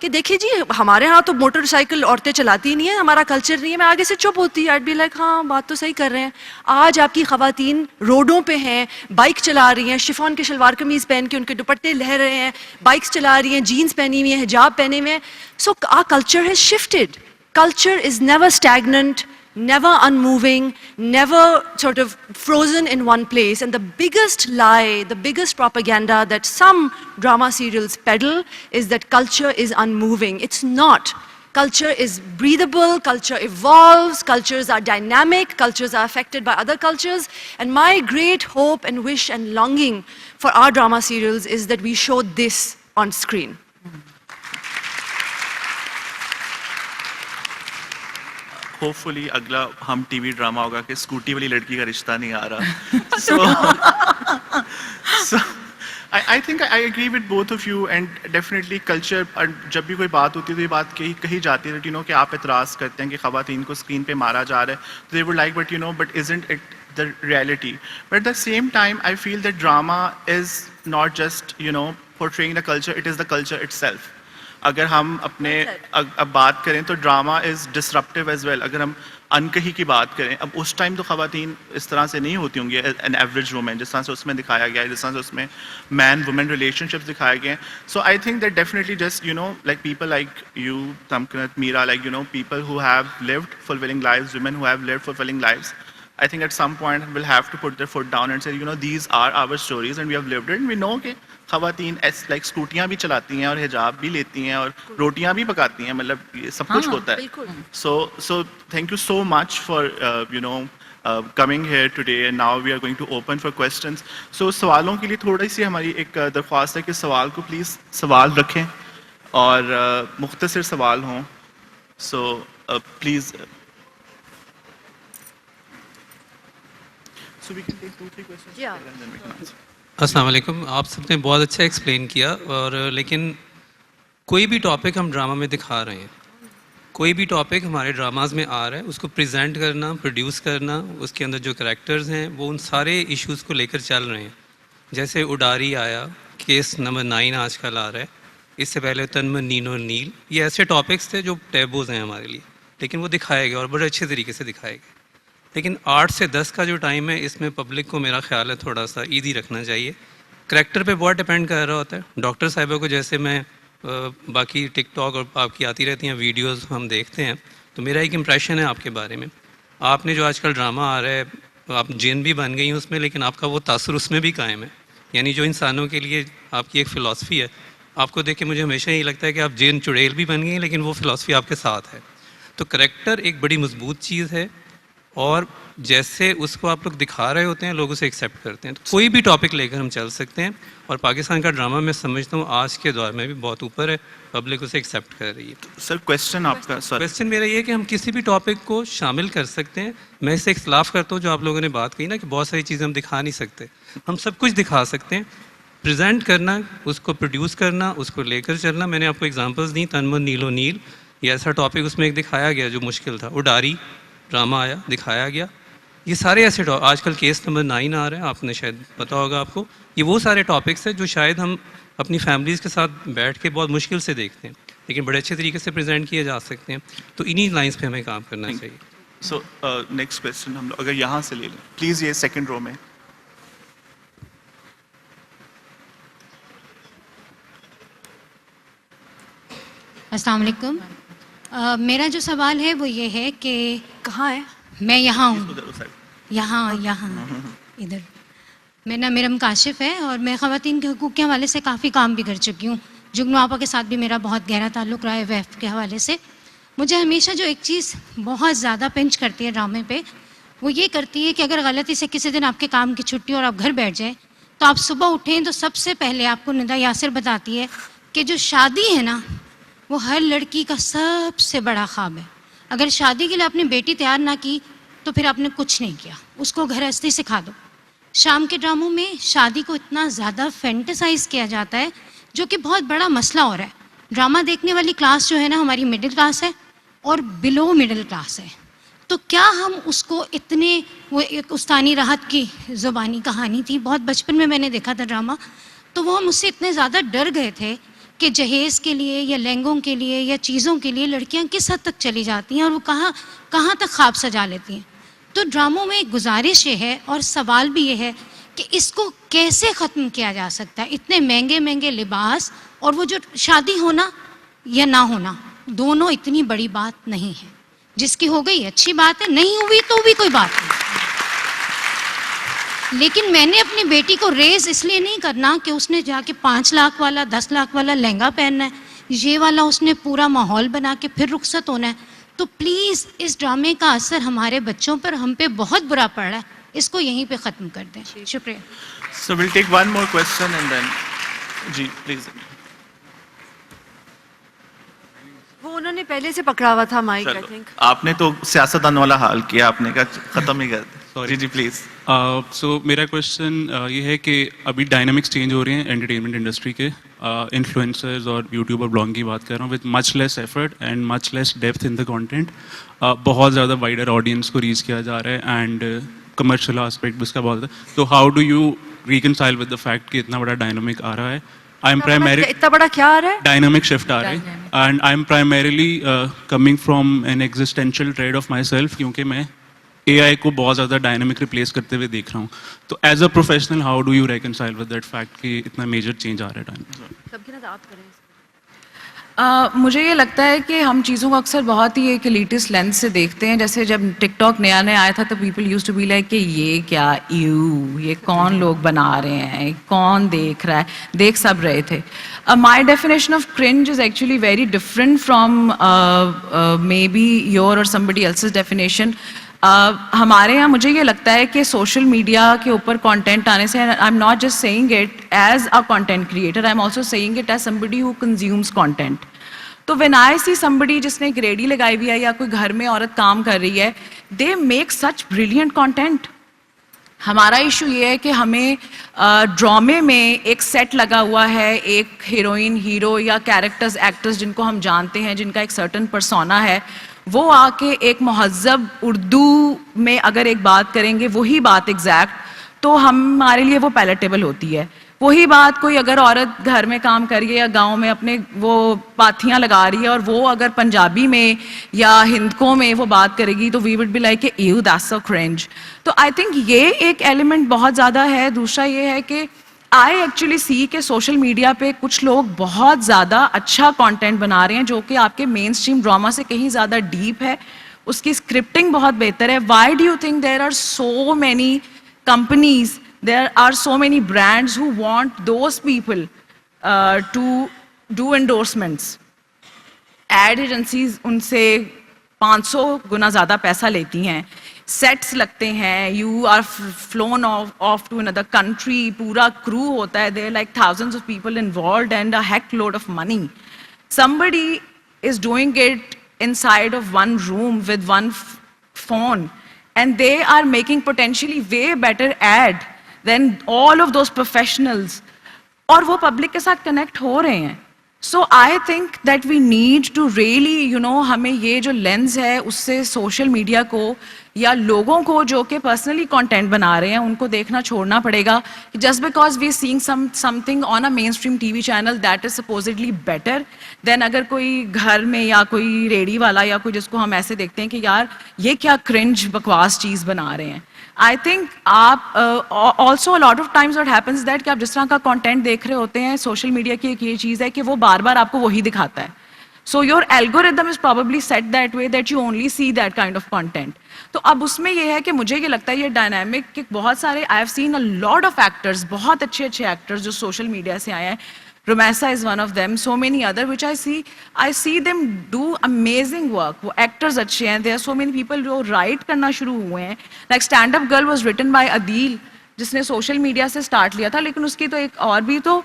کہ دیکھیں جی ہمارے ہاں تو موٹر سائیکل عورتیں چلاتی نہیں ہیں, ہمارا کلچر نہیں ہے, میں آگے سے چپ ہوتی, آئی بی لائک ہاں بات تو صحیح کر رہے ہیں. آج آپ کی خواتین روڈوں پہ ہیں, بائک چلا رہی ہیں, شفون کے شلوار قمیض پہن کے ان کے دوپٹے لہ رہے ہیں, بائکس چلا رہی ہیں, جینس پہنی ہوئی ہیں, حجاب پہنے ہوئے ہیں. So our culture has shifted. Culture is never stagnant, never unmoving, never sort of frozen in one place. And the biggest lie, the biggest propaganda that some drama serials peddle is that culture is unmoving. It's not. Culture is breathable, culture evolves, cultures are dynamic, cultures are affected by other cultures. And my great hope and wish and longing for our drama serials is that we show this on screen. Hopefully اگلا ہم ٹی وی ڈرامہ ہوگا کہ اسکوٹی والی لڑکی کا رشتہ نہیں آ رہا. سو I think I agree with both of you, and definitely culture, جب بھی کوئی بات ہوتی ہے تو یہ بات کہی جاتی ہے کہ آپ اعتراض کرتے ہیں کہ خواتین کو اسکرین پہ مارا جا رہا ہے, they would like but isn't it the reality? But at the same time I feel that drama is not just portraying the culture, it is the culture itself. اگر ہم اپنے اب بات کریں تو drama is disruptive as well. اگر ہم انکہی کی بات کریں, اب اس ٹائم تو خواتین اس طرح سے نہیں ہوتی ہوں گی این ایوریج وومین, جس طرح سے اس میں دکھایا گیا ہے, جس طرح سے اس میں مین وومن ریلیشن شپس دکھائے گئے ہیں. So I think that definitely just like people like you Tamkanat میرا, like people who have lived fulfilling lives, women who have lived fulfilling lives, I think at some point will have to put their foot down and say these are our stories and we have lived it, and we know کہ خواتین لائک اسکوٹیاں بھی چلاتی ہیں اور حجاب بھی لیتی ہیں اور روٹیاں بھی پکاتی ہیں, مطلب یہ سب کچھ ہوتا ہے. So thank you so much for coming here today, and now we are going to open for questions. So سوالوں کے لیے تھوڑی سی ہماری ایک درخواست ہے کہ سوال کو پلیز سوال رکھیں اور مختصر سوال ہوں. So please so we can take 2-3 questions and then we can answer. السلام علیکم. آپ سب نے بہت اچھا ایکسپلین کیا, اور لیکن کوئی بھی ٹاپک ہم ڈرامہ میں دکھا رہے ہیں, کوئی بھی ٹاپک ہمارے ڈراماز میں آ رہا ہے, اس کو پریزنٹ کرنا, پروڈیوس کرنا, اس کے اندر جو کریکٹرز ہیں وہ ان سارے ایشوز کو لے کر چل رہے ہیں. جیسے اڈاری آیا, کیس نمبر 9 آج کل آ رہا ہے, اس سے پہلے تنمن نین اور نیل, یہ ایسے ٹاپکس تھے جو ٹیبوز ہیں ہمارے لیے, لیکن وہ دکھائے گئے اور بڑے اچھے طریقے سے دکھائے گئے. لیکن 8 سے 10 کا جو ٹائم ہے, اس میں پبلک کو میرا خیال ہے تھوڑا سا ایزی رکھنا چاہیے. کریکٹر پہ بہت ڈپینڈ کر رہا ہوتا ہے. ڈاکٹر صاحبہ کو جیسے میں باقی ٹک ٹاک اور آپ کی آتی رہتی ہیں ویڈیوز ہم دیکھتے ہیں, تو میرا ایک امپریشن ہے آپ کے بارے میں. آپ نے جو آج کل ڈرامہ آ رہا ہے, آپ جن بھی بن گئی ہیں اس میں, لیکن آپ کا وہ تاثر اس میں بھی قائم ہے. یعنی جو انسانوں کے لیے آپ کی ایک فلاسفی ہے, آپ کو دیکھ کے مجھے ہمیشہ یہی لگتا ہے کہ آپ جن چڑیل بھی بن گئی ہیں, لیکن وہ فلاسفی آپ کے ساتھ ہے. تو کریکٹر ایک بڑی مضبوط چیز ہے, اور جیسے اس کو آپ لوگ دکھا رہے ہوتے ہیں لوگ اسے ایکسیپٹ کرتے ہیں. تو کوئی بھی ٹاپک لے کر ہم چل سکتے ہیں, اور پاکستان کا ڈرامہ میں سمجھتا ہوں آج کے دور میں بھی بہت اوپر ہے, پبلک اسے ایکسیپٹ کر رہی ہے. سر کویسچن آپ کا, سر کویسچن میرا یہ ہے کہ ہم کسی بھی ٹاپک کو شامل کر سکتے ہیں. میں اس سے اختلاف کرتا ہوں جو آپ لوگوں نے بات کہی نا کہ بہت ساری چیزیں ہم دکھا نہیں سکتے. ہم سب کچھ دکھا سکتے ہیں, پریزنٹ کرنا, اس کو پروڈیوس کرنا, اس کو لے کر چلنا. میں نے آپ کو ایگزامپلس دی, تنمن نیل و نیل, یہ ایسا ٹاپک اس میں ایک دکھایا گیا جو مشکل تھا. اڈاری ڈرامہ آیا, دکھایا گیا. یہ سارے ایسے آج کل کیس نمبر 9 آ رہے ہیں, آپ نے شاید پتہ ہوگا آپ کو. یہ وہ سارے ٹاپکس ہیں جو شاید ہم اپنی فیملیز کے ساتھ بیٹھ کے بہت مشکل سے دیکھتے ہیں, لیکن بڑے اچھے طریقے سے پریزنٹ کیے جا سکتے ہیں. تو انہی لائنس پہ ہمیں کام کرنا چاہیے. سو نیکسٹ کویسچن ہم لوگ اگر یہاں سے لے لیں پلیز, یہ سیکنڈ رو میں. السلام علیکم. میرا جو سوال ہے وہ یہ ہے کہ کہاں ہے؟ میں یہاں ہوں, ادھر اس side. یہاں ادھر. میرا نام میرم کاشف ہے, اور میں خواتین کے حقوق کے حوالے سے کافی کام بھی کر چکی ہوں. جگنو آپا کے ساتھ بھی میرا بہت گہرا تعلق رہا ہے ویف کے حوالے سے. مجھے ہمیشہ جو ایک چیز بہت زیادہ پنچ کرتی ہے ڈرامے پہ, وہ یہ کرتی ہے کہ اگر غلطی سے کسی دن آپ کے کام کی چھٹی اور آپ گھر بیٹھ جائیں, تو آپ صبح اٹھیں تو سب سے پہلے آپ کو ندا یاسر بتاتی ہے کہ جو شادی ہے نا وہ ہر لڑکی کا سب سے بڑا خواب ہے. اگر شادی کے لیے آپ نے بیٹی تیار نہ کی تو پھر آپ نے کچھ نہیں کیا, اس کو گھر ہستی سکھا دو. شام کے ڈراموں میں شادی کو اتنا زیادہ فینٹیسائز کیا جاتا ہے جو کہ بہت بڑا مسئلہ ہو رہا ہے. ڈرامہ دیکھنے والی کلاس جو ہے نا ہماری مڈل کلاس ہے اور بلو مڈل کلاس ہے. تو کیا ہم اس کو اتنے, وہ ایک استانی راحت کی زبانی کہانی تھی, بہت بچپن میں نے دیکھا تھا ڈرامہ, تو وہ ہم اس سے اتنے زیادہ ڈر گئے تھے کہ جہیز کے لیے یا لہنگوں کے لیے یا چیزوں کے لیے لڑکیاں کس حد تک چلی جاتی ہیں اور وہ کہاں تک خواب سجا لیتی ہیں. تو ڈراموں میں ایک گزارش یہ ہے اور سوال بھی یہ ہے کہ اس کو کیسے ختم کیا جا سکتا ہے. اتنے مہنگے مہنگے لباس اور وہ جو شادی ہونا یا نہ ہونا دونوں اتنی بڑی بات نہیں ہے. جس کی ہو گئی اچھی بات ہے, نہیں ہوئی تو بھی کوئی بات نہیں. لیکن میں نے اپنی بیٹی کو ریز اس لیے نہیں کرنا کہ اس نے جا کے 5 لاکھ والا 10 لاکھ والا لہنگا پہننا ہے, یہ والا اس نے پورا ماحول بنا کے پھر رخصت ہونا ہے. تو پلیز اس ڈرامے کا اثر ہمارے بچوں پر ہم پہ بہت برا پڑ رہا ہے, اس کو یہیں پہ ختم کر دیں. شکریہ. So we'll take one more question and then, G please. وہ انہوں نے پہلے سے پکڑا ہوا تھا مائک, آئی تھنک. آپ نے تو سیاستدان والا حال کیا, آپ نے کہا ختم ہی کر دیں. جی پلیز. سو میرا کوشچن یہ ہے کہ ابھی ڈائنامکس چینج ہو رہے ہیں انٹرٹینمنٹ انڈسٹری کے. انفلوئنسرز اور یوٹیوب اور بلاگ کی بات کر رہا ہوں, with much less effort and much less depth in the content. بہت زیادہ وائڈر آڈینس کو ریچ کیا جا رہا ہے اینڈ کمرشل آسپیکٹ بھی اس کا بہت ہے. تو how do you reconcile with the fact کہ اتنا بڑا ڈائنامک آ رہا ہے. اتنا بڑا کیا آ رہا ہے؟ ڈائنامک شفٹ آ رہا ہے. And I am primarily coming from an existential dread of myself, کیونکہ میں اے آئی کو بہت زیادہ ڈائنامک ریپلیس کرتے ہوئے دیکھ رہا ہوں. تو as a professional how do you reconcile with that fact کہ اتنا میجر چینج آ رہا ہے ٹائم. مجھے یہ لگتا ہے کہ ہم چیزوں کو اکثر بہت ہی ایک لیٹسٹ لینس سے دیکھتے ہیں. جیسے جب ٹک ٹاک نیا آیا تھا تو people used to be like کہ یہ کیا یہ کون لوگ بنا رہے ہیں, کون دیکھ رہا ہے. دیکھ سب رہے تھے. My definition of cringe is actually very different from maybe your or اور somebody else's definition. ہمارے یہاں مجھے یہ لگتا ہے کہ سوشل میڈیا کے اوپر کانٹینٹ آنے سے, I am not just seeing it as a content creator, I am also seeing it as somebody who consumes content. تو وین آئی سی somebody جس نے ایک ریڈی لگائی ہوئی ہے یا کوئی گھر میں عورت کام کر رہی ہے, they make such brilliant content. ہمارا ایشو یہ ہے کہ ہمیں ڈرامے میں ایک سیٹ لگا ہوا ہے, ایک ہیروئن ہیرو یا کیریکٹرز ایکٹرز جن کو ہم جانتے ہیں, جن کا ایک سرٹن پرسونا ہے, وہ آ کے ایک مہذب اردو میں اگر ایک بات کریں گے وہی بات ایگزیکٹ, تو ہمارے لیے وہ پیلیٹیبل ہوتی ہے. وہی بات کوئی اگر عورت گھر میں کام کر رہی ہے یا گاؤں میں اپنے وہ پاتھیاں لگا رہی ہے اور وہ اگر پنجابی میں یا ہندکوں میں وہ بات کرے گی تو وی وڈ بی لائک کہ ایو دیٹس سو کرنج. تو آئی تھنک یہ ایک ایلیمنٹ بہت زیادہ ہے. دوسرا یہ ہے کہ آئی ایکچولی سی کہ سوشل میڈیا پہ کچھ لوگ بہت زیادہ اچھا کانٹینٹ بنا رہے ہیں جو کہ آپ کے مین اسٹریم ڈراما سے کہیں زیادہ ڈیپ ہے, اس کی اسکرپٹنگ بہت بہتر ہے. Why do you think there are so many companies, there are so many brands who want those people to do endorsements. Ad agencies ان سے 500 گنا زیادہ پیسہ لیتی ہیں, سیٹس لگتے ہیں, you are flown off to another country, پورا crew ہوتا ہے, there are like thousands of people involved and a heck load of money. Somebody is doing it inside of one room with one phone and they are making potentially way better ad then all of those professionals, اور وہ پبلک کے ساتھ کنیکٹ ہو رہے ہیں. So I think that we need to really ہمیں یہ جو لینز ہے اس سے سوشل میڈیا کو یا لوگوں کو جو کہ پرسنلی کانٹینٹ بنا رہے ہیں ان کو دیکھنا چھوڑنا پڑے گا. Just because we saying something on a mainstream T V channel that is supposedly better than اگر کوئی گھر میں یا کوئی ریڈی والا یا کوئی جس کو ہم ایسے دیکھتے ہیں کہ یار یہ کیا کرنج بکواس چیز بنا رہے ہیں. آئی تھنک آپ also lot of Times what happens that کہ آپ جس طرح کا کانٹینٹ دیکھ رہے ہوتے ہیں سوشل میڈیا کی ایک یہ چیز ہے کہ وہ بار بار آپ کو وہی دکھاتا ہے. So your algorithm is probably set that way that you only see that kind of content. تو اب اس میں یہ ہے کہ مجھے یہ لگتا ہے یہ ڈائنامک کہ بہت سارے I have seen a lot of actors, بہت اچھے ایکٹرز جو سوشل میڈیا سے آئے ہیں. Romesa is one of them, so many other which I see them do amazing work. وہ ایکٹرز اچھے ہیں. There are so many people جو رائٹ کرنا شروع ہوئے ہیں. Like Stand Up Girl was written by Adil جس نے سوشل میڈیا سے اسٹارٹ لیا تھا, لیکن اس کی تو ایک اور بھی. تو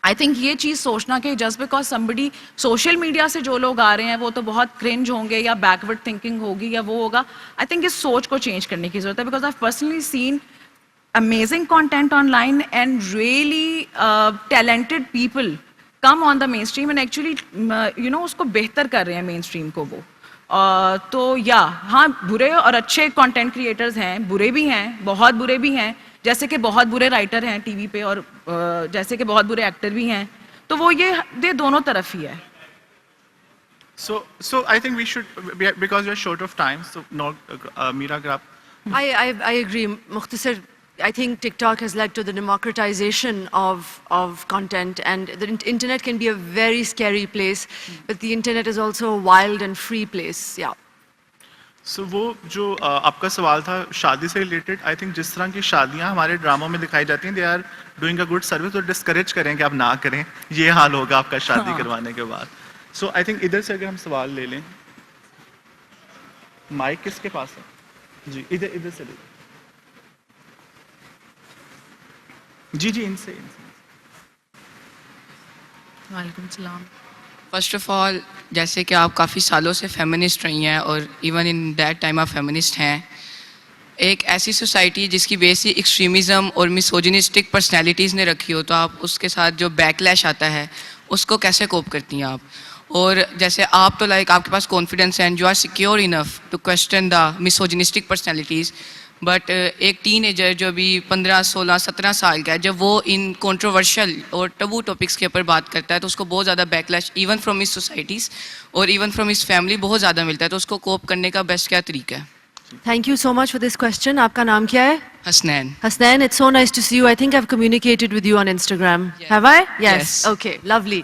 آئی تھنک یہ چیز سوچنا کہ just because somebody social media سے جو لوگ آ رہے ہیں وہ تو بہت کرنج ہوں گے یا بیکورڈ تھنکنگ ہوگی یا وہ ہوگا. آئی تھنک اس سوچ کو چینج کرنے کی ضرورت ہے because I personally seen amazing content online and really talented people come on the mainstream and actually اس کو بہتر کر رہے ہیں مین اسٹریم کو وہ. تو ہاں برے اور اچھے کانٹینٹ کریٹرز ہیں, برے بھی ہیں, بہت برے بھی ہیں, جیسے کہ بہت برے رائٹر ہیں ٹی وی پہ اور جیسے کہ بہت برے ایکٹر بھی ہیں. تو وہ یہ دونوں طرف ہی ہے. So I think we should, because we're short of time, so Meera, agar aap... I agree. Mukhtasar, I think TikTok has led to the democratization of content, and the internet can be a very scary place, but the internet is also a wild and free place. Yeah. So وہ جو آپ کا سوال تھا شادی سے ریلیٹڈ, آئی تھنک جس طرح کی شادیاں ہمارے ڈراموں میں دکھائی جاتی ہیں, they are doing a good service, تو ڈسکریج کریں کہ آپ نہ کریں, یہ حال ہوگا آپ کا شادی کروانے کے بعد. سو آئی تھنک ادھر سے اگر ہم سوال لے لیں, مائک کس کے پاس ہے؟ جی ادھر سے لے لیں. جی ان سے. وعلیکم السلام. فرسٹ آف آل, جیسے کہ آپ کافی سالوں سے فیمنسٹ رہی ہیں اور ایون ان دیٹ ٹائم آپ فیمنسٹ ہیں, ایک ایسی سوسائٹی جس کی بیس ایکسٹریمزم اور مسوجنسٹک پرسنالٹیز نے رکھی ہو, تو آپ اس کے ساتھ جو بیک لیش آتا ہے اس کو کیسے کوپ کرتی ہیں آپ؟ اور جیسے آپ تو لائک آپ کے پاس کانفیڈنس ہے and you are secure enough to question the misogynistic personalities, but ایک ٹین ایجر جو ابھی 15, 16, 17 سال کا ہے, جب وہ ان کنٹروورشل اور ٹبو ٹاپکس کے اوپر بات کرتا ہے تو اس کو بہت زیادہ back lash even from his societies اور ایون فرام ہز فیملی بہت زیادہ ملتا ہے, تو اس کو کوپ کرنے کا بیسٹ کیا طریقہ ہے؟ Thank you so much for this question. آپ کا نام کیا ہے؟ Hasnain. Hasnain, it's so nice to see you. I think I've communicated with you on Instagram. Yes. Have I? Yes. Yes. Okay, lovely.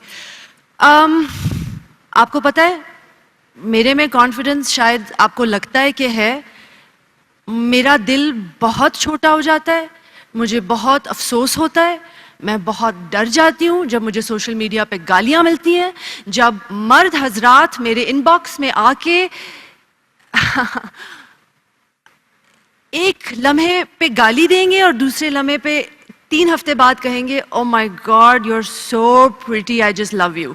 آپ کو پتہ ہے میرے میں کانفیڈنس شاید آپ کو لگتا ہے کہ ہے, میرا دل بہت چھوٹا ہو جاتا ہے, مجھے بہت افسوس ہوتا ہے, میں بہت ڈر جاتی ہوں جب مجھے سوشل میڈیا پہ گالیاں ملتی ہیں, جب مرد حضرات میرے ان باکس میں آ کے ایک لمحے پہ گالی دیں گے اور دوسرے لمحے پہ 3 ہفتے بعد کہیں گے oh my God you are so pretty, I just love you.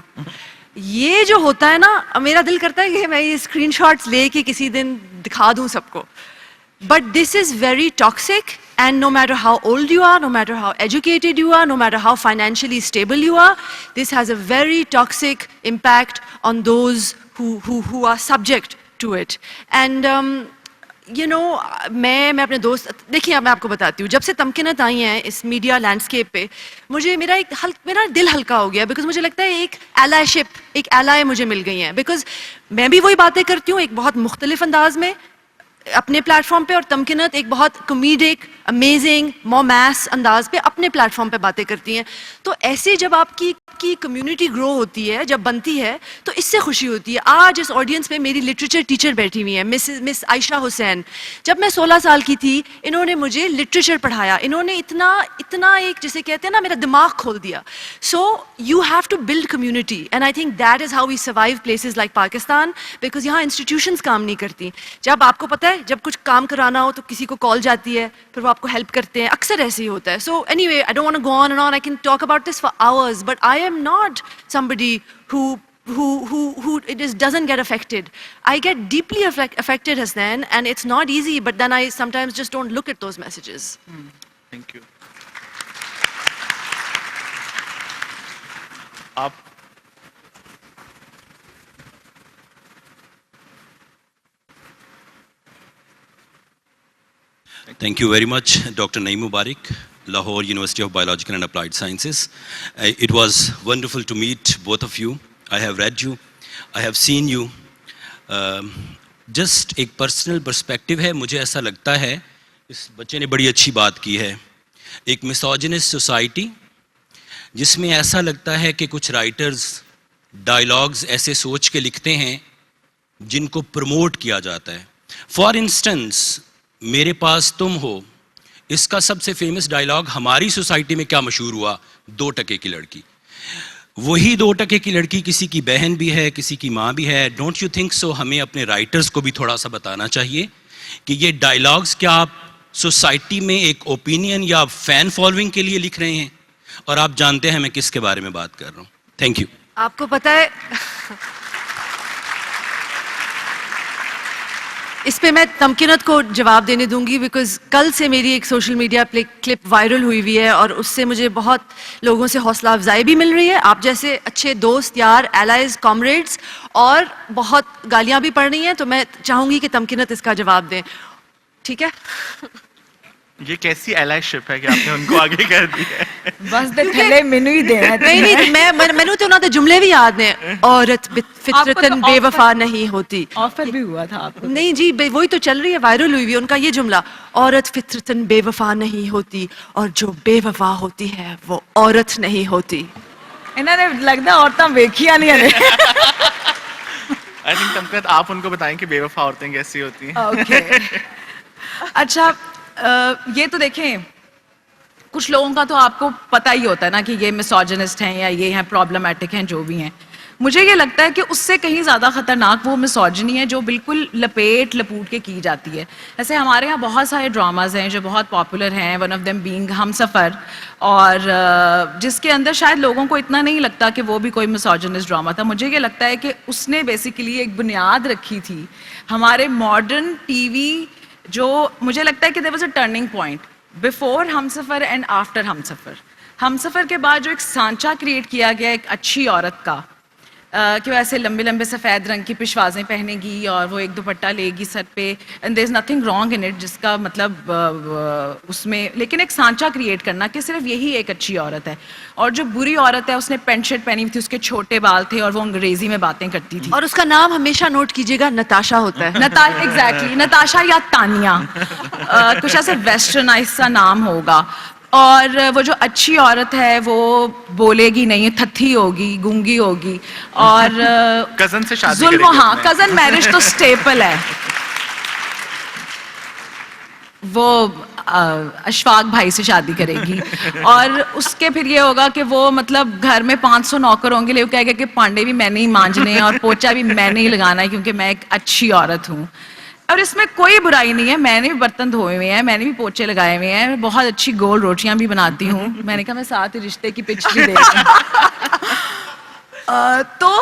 یہ جو ہوتا ہے نا, میرا دل کرتا ہے کہ میں یہ اسکرین شاٹس لے کے کسی دن دکھا دوں سب کو. But this is very toxic, and no matter how old you are, no matter how educated you are, no matter how financially stable you are, this has a very toxic impact on those who are subject to it. And you know, میں اپنے دوست, دیکھیے اب میں آپ کو بتاتی ہوں, جب سے تمکنت آئی ہیں اس میڈیا لینڈسکیپ پہ, مجھے میرا دل ہلکا ہو گیا, بیکاز مجھے لگتا ہے ایک ایلائی شپ, ایک ایلائی مجھے مل گئی ہیں, بیکاز میں بھی وہی باتیں کرتی ہوں ایک بہت مختلف انداز میں اپنے پلیٹ فارم پہ, اور تمکنت ایک بہت کمیڈک, امیزنگ, مور میس انداز پہ اپنے پلیٹ فارم پہ باتیں کرتی ہیں. تو ایسے جب آپ کی کمیونٹی گرو ہوتی ہے, جب بنتی ہے, تو اس سے خوشی ہوتی ہے. آج اس آڈینس میں میری لٹریچر ٹیچر بیٹھی ہوئی ہیں, مس عائشہ حسین. جب میں 16 سال کی تھی, انہوں نے مجھے لٹریچر پڑھایا, انہوں نے اتنا ایک جسے کہتے ہیں نا, میرا دماغ کھول دیا. So you have to build community, and I think that is how we survive places like Pakistan, because یہاں انسٹیٹیوشنس کام نہیں کرتی. جب آپ کو پتہ ہے جب کچھ کام کرانا ہو تو کسی کو کال جاتی ہے, پھر وہ آپ کو ہیلپ کرتے ہیں, اکثر ایسے ہی ہوتا ہے. So anyway, I don't want to go on and on, I can talk about this for hours, but I am not somebody who it just doesn't get affected. I get deeply affected, Hasnain, and it's not easy, but then I sometimes just don't look at those messages. Thank you. Thank you very much, Dr. Naeem Mubarak, Lahore University of Biological and Applied Sciences. It was wonderful to meet both of you. I have read you, I have seen you. Just ایک پرسنل پرسپیکٹیو ہے, مجھے ایسا لگتا ہے اس بچے نے بڑی اچھی بات کی ہے. ایک مسوجنسٹ سوسائٹی جس میں ایسا لگتا ہے کہ کچھ رائٹرز ڈائلاگز ایسے سوچ کے لکھتے ہیں جن کو پروموٹ کیا جاتا ہے. فار انسٹنس, میرے پاس تم ہو, اس کا سب سے فیمس ڈائلاگ ہماری سوسائٹی میں کیا مشہور ہوا, 2 ٹکے کی لڑکی. وہی 2 ٹکے کی لڑکی کسی کی بہن بھی ہے, کسی کی ماں بھی ہے. ڈونٹ یو تھنک سو ہمیں اپنے رائٹرز کو بھی تھوڑا سا بتانا چاہیے کہ یہ ڈائلاگز کیا آپ سوسائٹی میں ایک اوپینین یا فین فالوئنگ کے لیے لکھ رہے ہیں, اور آپ جانتے ہیں میں کس کے بارے میں بات کر رہا ہوں. Thank you. آپ کو پتہ ہے اس پہ میں تمکنت کو جواب دینے دوں گی, بیکاز کل سے میری ایک سوشل میڈیا کلپ وائرل ہوئی ہے, اور اس سے مجھے بہت لوگوں سے حوصلہ افزائی بھی مل رہی ہے. آپ جیسے اچھے دوست, یار, ایلائز, کامریڈز, اور بہت گالیاں بھی پڑ رہی ہیں, تو میں چاہوں گی کہ تمکنت اس کا جواب دیں. ٹھیک ہے؟ یہ کیسی ایلائی شپ ہے کہ آپ نے ان کو آگے کر دیا ہے؟ بس دے تھلے مینو ہی دینا ہے. نہیں نہیں میں تو انہوں نے جملے بھی یاد ہیں. عورت فطرتاً بے وفا نہیں ہوتی. آفر بھی ہوا تھا آپ کو. نہیں جی وہی تو چل رہی ہے, وائرل ہوئی ہوئی ان کا یہ جملہ, عورت فطرتاً بے وفا نہیں ہوتی اور جو بے وفا ہوتی ہے وہ عورت نہیں ہوتی. انہوں نے لگتا عورتیں ویکھیاں نہیں ہلے. آئی تھنک تمکت آپ ان کو بتائیں کہ بے وفا عورتیں کیسی ہوتی ہیں. اوکے. اچھا یہ تو دیکھیں کچھ لوگوں کا تو آپ کو پتہ ہی ہوتا ہے نا کہ یہ مسوجنسٹ ہیں یا یہ ہیں پرابلمٹک ہیں جو بھی ہیں. مجھے یہ لگتا ہے کہ اس سے کہیں زیادہ خطرناک وہ مسوجنی ہے جو بالکل لپوٹ کے کی جاتی ہے. جیسے ہمارے یہاں بہت سارے ڈراماز ہیں جو بہت پاپولر ہیں, ون آف دیم بینگ ہم سفر, اور جس کے اندر شاید لوگوں کو اتنا نہیں لگتا کہ وہ بھی کوئی مسوجنسٹ ڈرامہ تھا. مجھے یہ لگتا ہے کہ اس نے بیسیکلی ایک بنیاد رکھی تھی ہمارے ماڈرن ٹی وی, جو مجھے لگتا ہے کہ there was a turning point before ہم سفر اینڈ آفٹر ہم سفر. ہم سفر کے بعد جو ایک سانچہ کریٹ کیا گیا ایک اچھی عورت کا, کہ وہ ایسے لمبے لمبے سفید رنگ کی پشوازیں پہنے گی اور وہ ایک دوپٹہ لے گی سر پہ, and there is nothing wrong in it, جس کا مطلب اس میں, لیکن ایک سانچہ کریٹ کرنا کہ صرف یہی ایک اچھی عورت ہے. اور جو بری عورت ہے اس نے پینٹ شرٹ پہنی ہوئی تھی, اس کے چھوٹے بال تھے اور وہ انگریزی میں باتیں کرتی تھی. اور اس کا نام ہمیشہ نوٹ کیجیے گا, نتاشا ہوتا ہے. ایگزیکٹلی نتاشا یا تانیہ, کچھ ایسے ویسٹرنائز سا نام ہوگا. اور وہ جو اچھی عورت ہے وہ بولے گی نہیں, تھتھی ہوگی, گونگی ہوگی, اور کزن سے شادی ظلم, ہاں کزن میرج تو اسٹیپل ہے. وہ اشفاق بھائی سے شادی کرے گی, اور اس کے پھر یہ ہوگا کہ وہ مطلب گھر میں 500 نوکر ہوں گے, لیکن کہے گا کہ پانڈے بھی میں نے ہی مانجنے اور پوچا بھی میں نے ہی لگانا ہے کیونکہ میں ایک اچھی عورت ہوں. اور اس میں کوئی برائی نہیں ہے, میں نے بھی برتن دھوئے ہوئے ہیں, میں نے بھی پوچے لگائے ہوئے ہیں, بہت اچھی گول روٹیاں بھی بناتی ہوں. میں نے کہا میں ساتھ ہی رشتے کی پچ بھی دیکھ. تو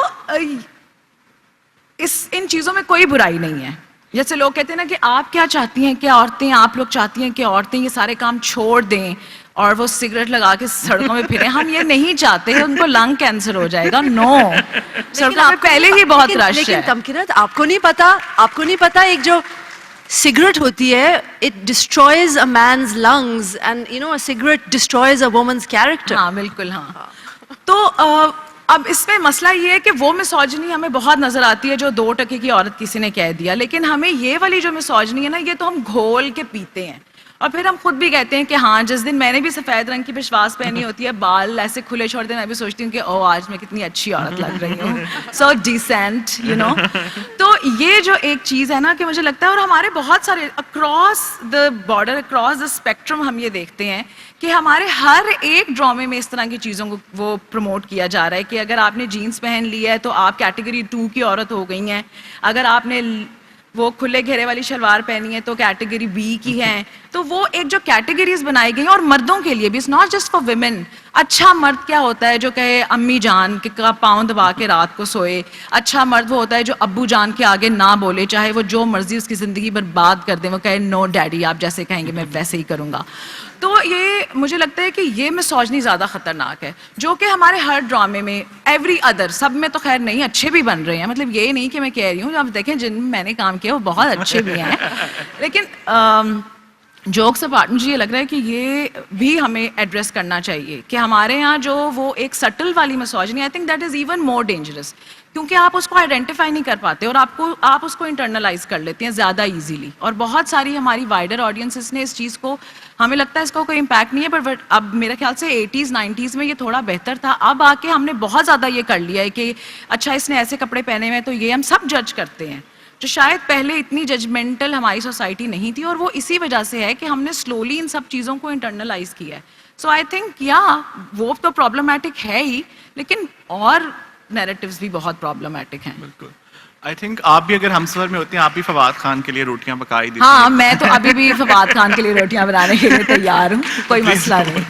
ان چیزوں میں کوئی برائی نہیں ہے. جیسے لوگ کہتے ہیں نا کہ آپ کیا چاہتی ہیں کہ عورتیں, آپ لوگ چاہتی ہیں کہ عورتیں یہ سارے کام چھوڑ دیں اور وہ سگریٹ لگا کے سڑکوں میں پھریں. ہم یہ نہیں چاہتے, ان کو لنگ کینسر ہو جائے گا. نو, سڑکوں میں پہلے ہی بہت رش ہے. لیکن تمکنت آپ کو نہیں پتا ایک جو سگریٹ ہوتی ہے, it destroys a man's lungs, and you know a cigarette destroys a woman's character. ہاں بالکل. ہاں تو اب اس میں مسئلہ یہ ہے کہ وہ مسوجنی ہمیں بہت نظر آتی ہے جو 2 ٹکے کی عورت کسی نے کہہ دیا, لیکن ہمیں یہ والی جو مسوجنی ہے نا, یہ تو ہم گھول کے پیتے ہیں. اور پھر ہم خود بھی کہتے ہیں کہ ہاں جس دن میں نے بھی سفید رنگ کی پشواز پہنی ہوتی ہے, بال ایسے کھلے چھوڑ دیں, میں بھی سوچتی ہوں کہ او آج میں کتنی اچھی عورت لگ رہی ہوں, سو ڈیسینٹ یو نو. تو یہ جو ایک چیز ہے نا کہ مجھے لگتا ہے, اور ہمارے بہت سارے across the border, across the spectrum ہم یہ دیکھتے ہیں کہ ہمارے ہر ایک ڈرامے میں اس طرح کی چیزوں کو وہ پروموٹ کیا جا رہا ہے کہ اگر آپ نے جینس پہن لی ہے تو آپ کیٹیگری 2 کی عورت ہو گئی ہیں, اگر آپ نے وہ کھلے گھیرے والی شلوار پہنی ہے تو کیٹیگری بی کی ہیں. تو وہ ایک جو کیٹیگریز بنائی گئی ہیں, اور مردوں کے لیے بھی, it's not just for women. اچھا مرد کیا ہوتا ہے جو کہے امی جان کا پاؤں دبا کے رات کو سوئے. اچھا مرد وہ ہوتا ہے جو ابو جان کے آگے نہ بولے, چاہے وہ جو مرضی اس کی زندگی برباد کر دیں, وہ کہے نو ڈیڈی آپ جیسے کہیں گے میں ویسے ہی کروں گا. تو یہ مجھے لگتا ہے کہ یہ مسوجنی زیادہ خطرناک ہے, جو کہ ہمارے ہر ڈرامے میں, ایوری ادر, سب میں تو خیر نہیں, اچھے بھی بن رہے ہیں. مطلب یہ نہیں کہ میں کہہ رہی ہوں, اب دیکھیں جن میں نے کام کیا وہ بہت اچھے بھی ہیں, لیکن جوکس اپارٹ مجھے یہ لگ رہا ہے کہ یہ بھی ہمیں ایڈریس کرنا چاہیے کہ ہمارے یہاں جو وہ ایک سٹل والی misogyny, I think that is even more dangerous, کیونکہ آپ اس کو آئیڈینٹیفائی نہیں کر پاتے اور آپ اس کو انٹرنلائز کر لیتے ہیں زیادہ ایزیلی. اور بہت ساری ہماری وائڈر آڈینسز نے اس چیز کو, ہمیں لگتا ہے اس کو کوئی امپیکٹ نہیں ہے, بٹ اب میرے خیال سے 80s 90s میں یہ تھوڑا بہتر تھا. اب آ کے ہم نے بہت زیادہ یہ کر لیا ہے کہ اچھا اس نے ایسے کپڑے پہنے ہوئے تو یہ ہم سب جج کرتے ہیں, جو شاید پہلے اتنی ججمنٹل ہماری سوسائٹی نہیں تھی, اور وہ اسی وجہ سے ہے کہ ہم نے سلولی ان سب چیزوں کو انٹرنلائز کیا ہے. سو آئی تھنک وہ تو پرابلمٹک ہے ہی, لیکن اور نیریٹیوز بھی بہت پرابلمٹک ہیں. بالکل. آئی تھنک آپ بھی اگر ہمسفر میں ہوتے ہیں, آپ بھی فواد خان کے لیے روٹیاں پکائی دیتی. ہاں میں تو ابھی بھی فواد خان کے لیے روٹیاں بنانے کے لیے تیار ہوں, کوئی مسئلہ نہیں.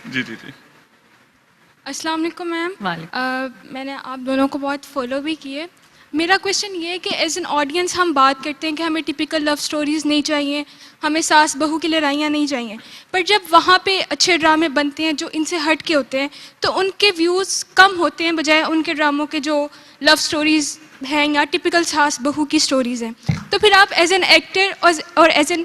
جی جی جی. السلام علیکم میم. وعلیکم. میں نے آپ دونوں کو بہت فالو بھی کیے. میرا کویشچن یہ ہے کہ ایز این آڈینس ہم بات کرتے ہیں کہ ہمیں ٹپیکل لو سٹوریز نہیں چاہیے, ہمیں ساس بہو کی لڑائیاں نہیں چاہیے, پر جب وہاں پہ اچھے ڈرامے بنتے ہیں جو ان سے ہٹ کے ہوتے ہیں تو ان کے ویوز کم ہوتے ہیں بجائے ان کے ڈراموں کے جو لو سٹوریز ہیں یا ٹپیکل ساس بہو کی سٹوریز ہیں. تو پھر آپ ایز این ایکٹر اور as an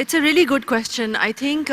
It's a really good question. I think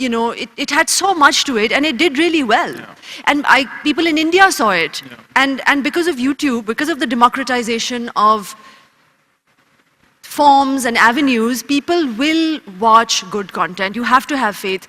you know, it had so much to it and it did really well. And people in India saw it. And because of YouTube, because of the democratization of forms and avenues, people will watch good content. You have to have faith.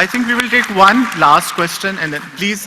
I think we will take one last question and then please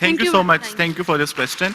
Thank you so much. Thank you for this question.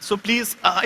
So please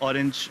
orange.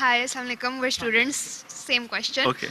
Hi, Assalamualaikum. We're students. Same question. Okay.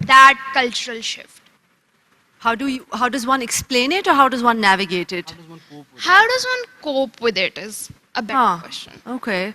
that cultural shift? How does one explain it, or how does one navigate it? How does one cope with it is a better question. Okay.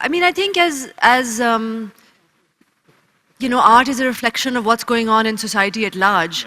I mean I think as you know, art is a reflection of what's going on in society at large.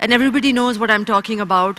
and everybody knows what I'm talking about,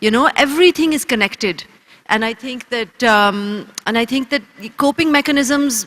You know, everything is connected, and I think that coping mechanisms,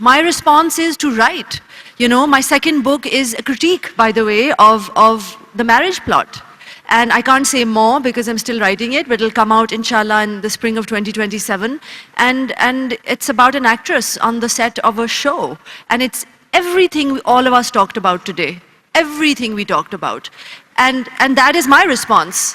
My response is to write. You know, my second book is a critique, by the way, of the marriage plot. And I can't say more because I'm still writing it, but it'll come out inshallah in the spring of 2027. And it's about an actress on the set of a show. And it's everything all of us talked about today. Everything we talked about. And that is my response.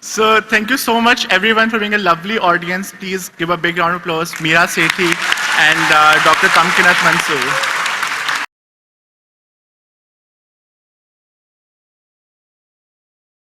So thank you so much everyone for being a lovely audience. Please give a big round of applause Meera Sethi and Dr. Tamkinat Mansoor.